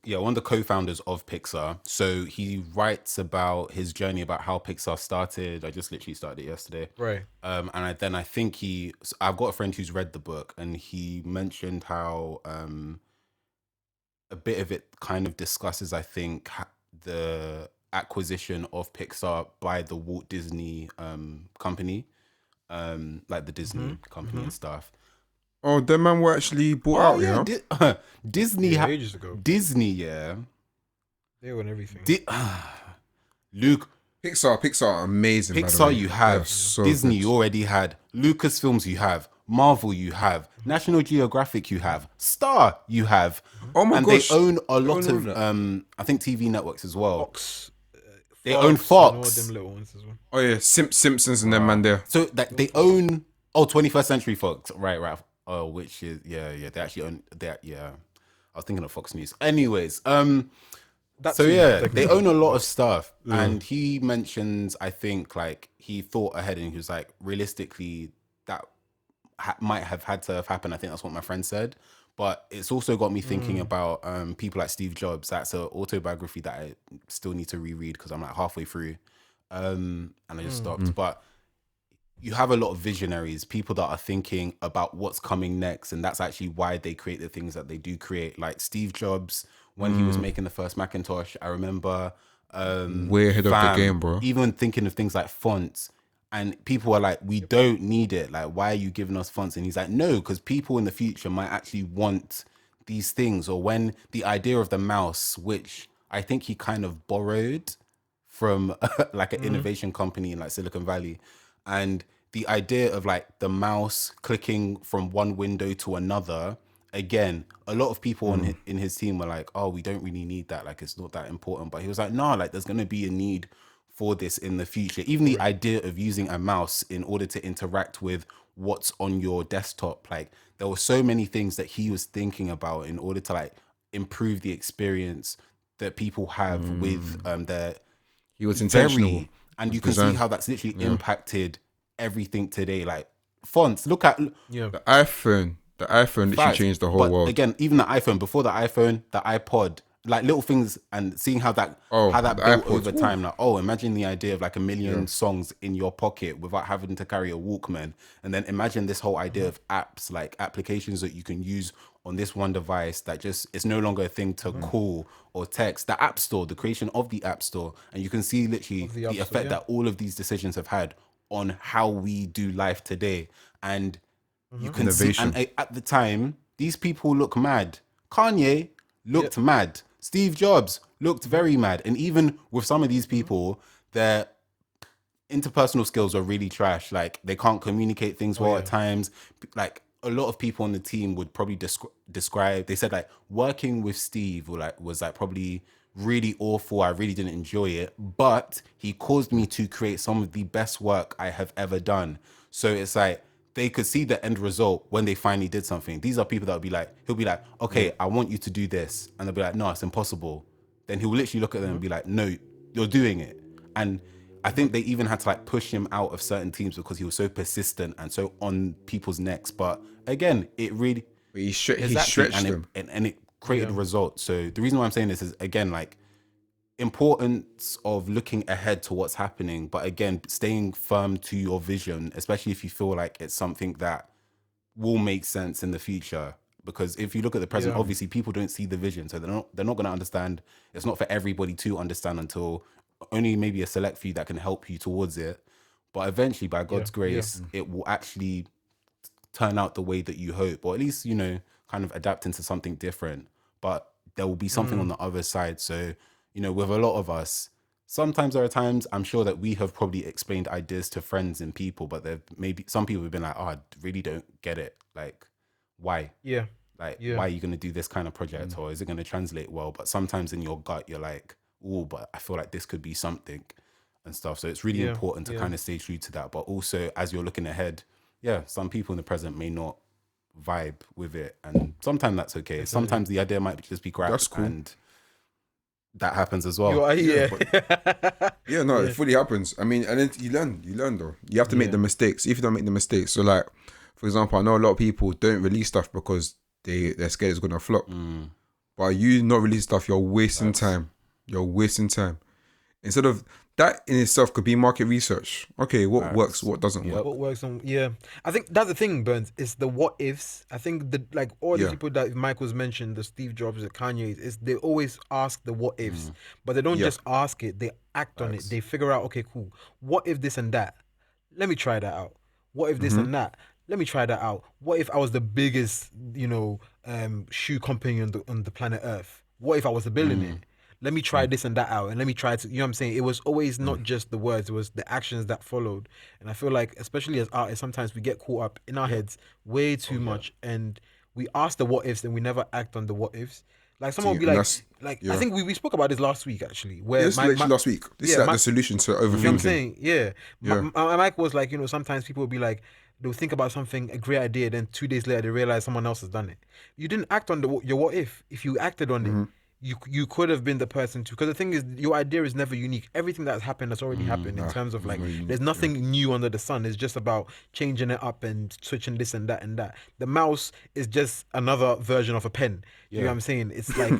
Yeah, one of the co-founders of Pixar. So he writes about his journey, about how Pixar started. I just literally started it yesterday. Right. And I think I've got a friend who's read the book, and he mentioned how a bit of it kind of discusses, I think, the acquisition of Pixar by the Walt Disney company, like the Disney company and stuff. Oh, them man were actually bought out, yeah. Disney ages ago. Disney, yeah. They won everything. Luke, Pixar, amazing. Pixar, by the way. you have So Disney. good. You already had Lucasfilms. You have Marvel. You have National Geographic. You have Star. You have. Oh my and gosh. they own a lot own of that. I think TV networks as well. Fox. They own And Fox. all them little ones as well. Oh yeah, Simpsons and them man there. So that they own 21st Century Fox, right. Oh, which is they actually own that. Yeah, I was thinking of Fox News. Anyways, they own a lot of stuff, and he mentions, I think, like he thought ahead and he was like, realistically, that might have had to have happened. I think that's what my friend said. But it's also got me thinking about people like Steve Jobs. That's an autobiography that I still need to reread because I'm like halfway through, and I just stopped. But you have a lot of visionaries, people that are thinking about what's coming next, and that's actually why they create the things that they do create. Like Steve Jobs, when he was making the first Macintosh, I remember Way ahead of the game, bro. even thinking of things like fonts. And people are like, we don't need it. Like, why are you giving us fonts? And he's like, no, because people in the future might actually want these things. Or when the idea of the mouse, which I think he kind of borrowed from like an innovation company in like Silicon Valley. And the idea of like the mouse clicking from one window to another, again, a lot of people in his team were like, oh, we don't really need that. Like, it's not that important. But he was like, no, like there's going to be a need for this in the future. Even the idea of using a mouse in order to interact with what's on your desktop, like there were so many things that he was thinking about in order to like improve the experience that people have with their He was intentional. and you can see how that's literally impacted everything today. Like fonts, look at The iPhone literally facts. changed the whole But world. again, even the iPhone, before the iPhone, the iPod, like little things, and seeing how that Oh, built the iPod, over time. Like, oh, imagine the idea of like a million songs in your pocket without having to carry a Walkman. And then imagine this whole idea of apps, like applications that you can use on this one device that just it's no longer a thing to call or text. The App Store, the creation of the App Store, and you can see literally the effect that all of these decisions have had on how we do life today. And you can see, and at the time, these people look mad. Kanye looked mad. Steve Jobs looked very mad. And even with some of these people, their interpersonal skills are really trash. Like they can't communicate things well at times. Like a lot of people on the team would probably describe, they said like working with Steve was probably really awful. I really didn't enjoy it, but he caused me to create some of the best work I have ever done. So it's like, they could see the end result when they finally did something. These are people that would be like, he'll be like, okay, I want you to do this. And they'll be like, no, it's impossible. then he'll literally look at them and be like, no, you're doing it. And I think they even had to like push him out of certain teams because he was so persistent and so on people's necks. But again, it really He stretched them. And it created results. So the reason why I'm saying this is, again, like, importance of looking ahead to what's happening, but again, staying firm to your vision, especially if you feel like it's something that will make sense in the future. Because if you look at the present, obviously people don't see the vision, so they're not going to understand. It's not for everybody to understand until only maybe a select few that can help you towards it. But eventually, by God's grace, it will actually turn out the way that you hope, or at least, you know, kind of adapt into something different. But there will be something on the other side. So, you know, with a lot of us, sometimes there are times I'm sure that we have probably explained ideas to friends and people, but there maybe some people have been like, oh, I really don't get it. Like, why? Yeah. Like, why are you going to do this kind of project? Or is it going to translate well? But sometimes in your gut, you're like, oh, but I feel like this could be something and stuff. So it's really important to kind of stay true to that. But also, as you're looking ahead, some people in the present may not vibe with it. And sometimes that's okay. Definitely. Sometimes the idea might just be crap. That's cool. And that happens as well. It fully happens. I mean, and then you learn though. You have to make the mistakes. If you don't make the mistakes, so like, for example, I know a lot of people don't release stuff because they're scared it's gonna flop. But you not releasing stuff, you're wasting time. You're wasting time. Instead of that in itself could be market research. Okay, what works, what doesn't work. What works on I think that's the thing, Burns, is the what ifs. I think all the people that Michael's mentioned, the Steve Jobs, the Kanye's, is they always ask the what ifs. But they don't just ask it, they act on it. They figure out, okay, cool. What if this and that? Let me try that out. What if this and that? Let me try that out. What if I was the biggest, shoe company on the planet Earth? What if I was a billionaire? Let me try this and that out, and let me try to, you know what I'm saying? It was always not just the words, it was the actions that followed. And I feel like, especially as artists, sometimes we get caught up in our heads way too much, and we ask the what ifs and we never act on the what ifs. Like someone will be like, I think we spoke about this last week actually. Where last week. This is like the solution to overthinking. You know what I'm saying? Mike was like, sometimes people will be like, they'll think about something, a great idea, then 2 days later they realize someone else has done it. You didn't act on your what if. If you acted on it, you could have been the person to, because the thing is, your idea is never unique. Everything that's happened has already happened in terms of like, there's nothing new under the sun. It's just about changing it up and switching this and that and that. The mouse is just another version of a pen. You know what I'm saying? It's like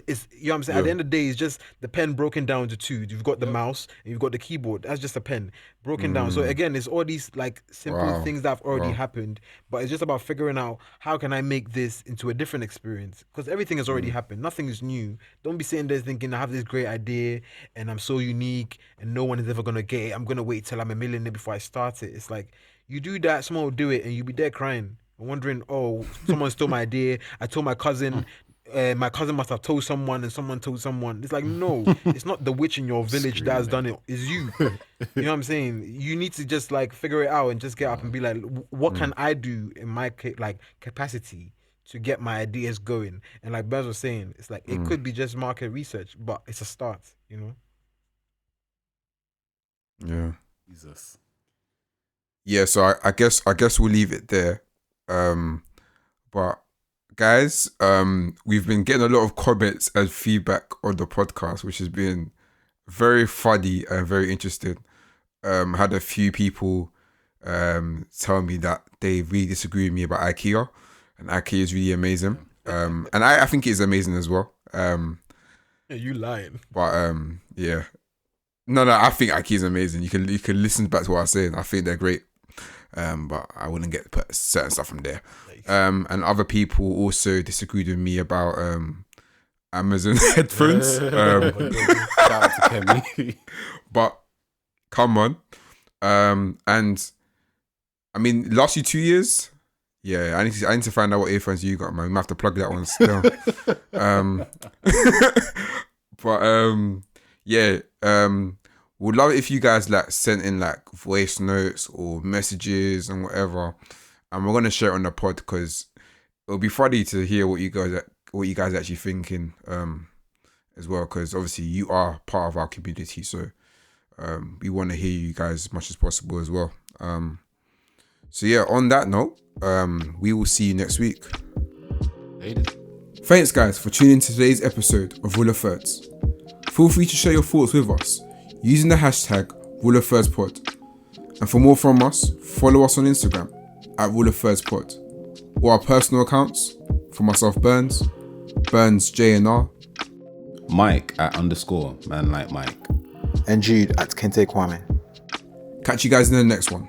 it's, you know what I'm saying? At the end of the day, it's just the pen broken down to two. You've got the mouse and you've got the keyboard. That's just a pen broken down. So again, it's all these like simple things that have already happened, but it's just about figuring out, how can I make this into a different experience? Because everything has already happened. Nothing is new. Don't be sitting there thinking, I have this great idea and I'm so unique and no one is ever gonna get it. I'm gonna wait till I'm a millionaire before I start it. It's like, you do that, someone will do it, and you'll be there crying and wondering, oh, someone stole my idea. I told my cousin. My cousin must have told someone, and someone told someone. It's like, no, it's not the witch in your village that has done it. It's you. You know what I'm saying? You need to just like figure it out and just get up and be like, what can I do in my capacity to get my ideas going? And like Bez was saying, it's like, it could be just market research, but it's a start, Yeah. Jesus. Yeah, so I guess we'll leave it there. But guys, we've been getting a lot of comments and feedback on the podcast, which has been very funny and very interesting. Had a few people tell me that they really disagree with me about IKEA, and IKEA is really amazing. And I think it is amazing as well. You lying? But yeah, no, I think IKEA is amazing. You can listen back to what I'm saying. I think they're great. But I wouldn't get certain stuff from there. And other people also disagreed with me about Amazon headphones. Shout out to Kemi. But come on. And I mean, last 2 years, I need to find out what earphones you got, man. We might have to plug that one still. But would love it if you guys like sent in like voice notes or messages and whatever, and we're gonna share it on the pod because it'll be funny to hear what you guys actually thinking as well, because obviously you are part of our community, so we want to hear you guys as much as possible as well. So yeah, on that note, we will see you next week. Later. Thanks guys for tuning in to today's episode of Rule of Thirds. Feel free to share your thoughts with us using the hashtag RuleOfThirdspod. And for more from us, follow us on Instagram at RuleOfThirdspod, or our personal accounts for myself Burns JNR, Mike at _ man like Mike. And Jude at Kente Kwame. Catch you guys in the next one.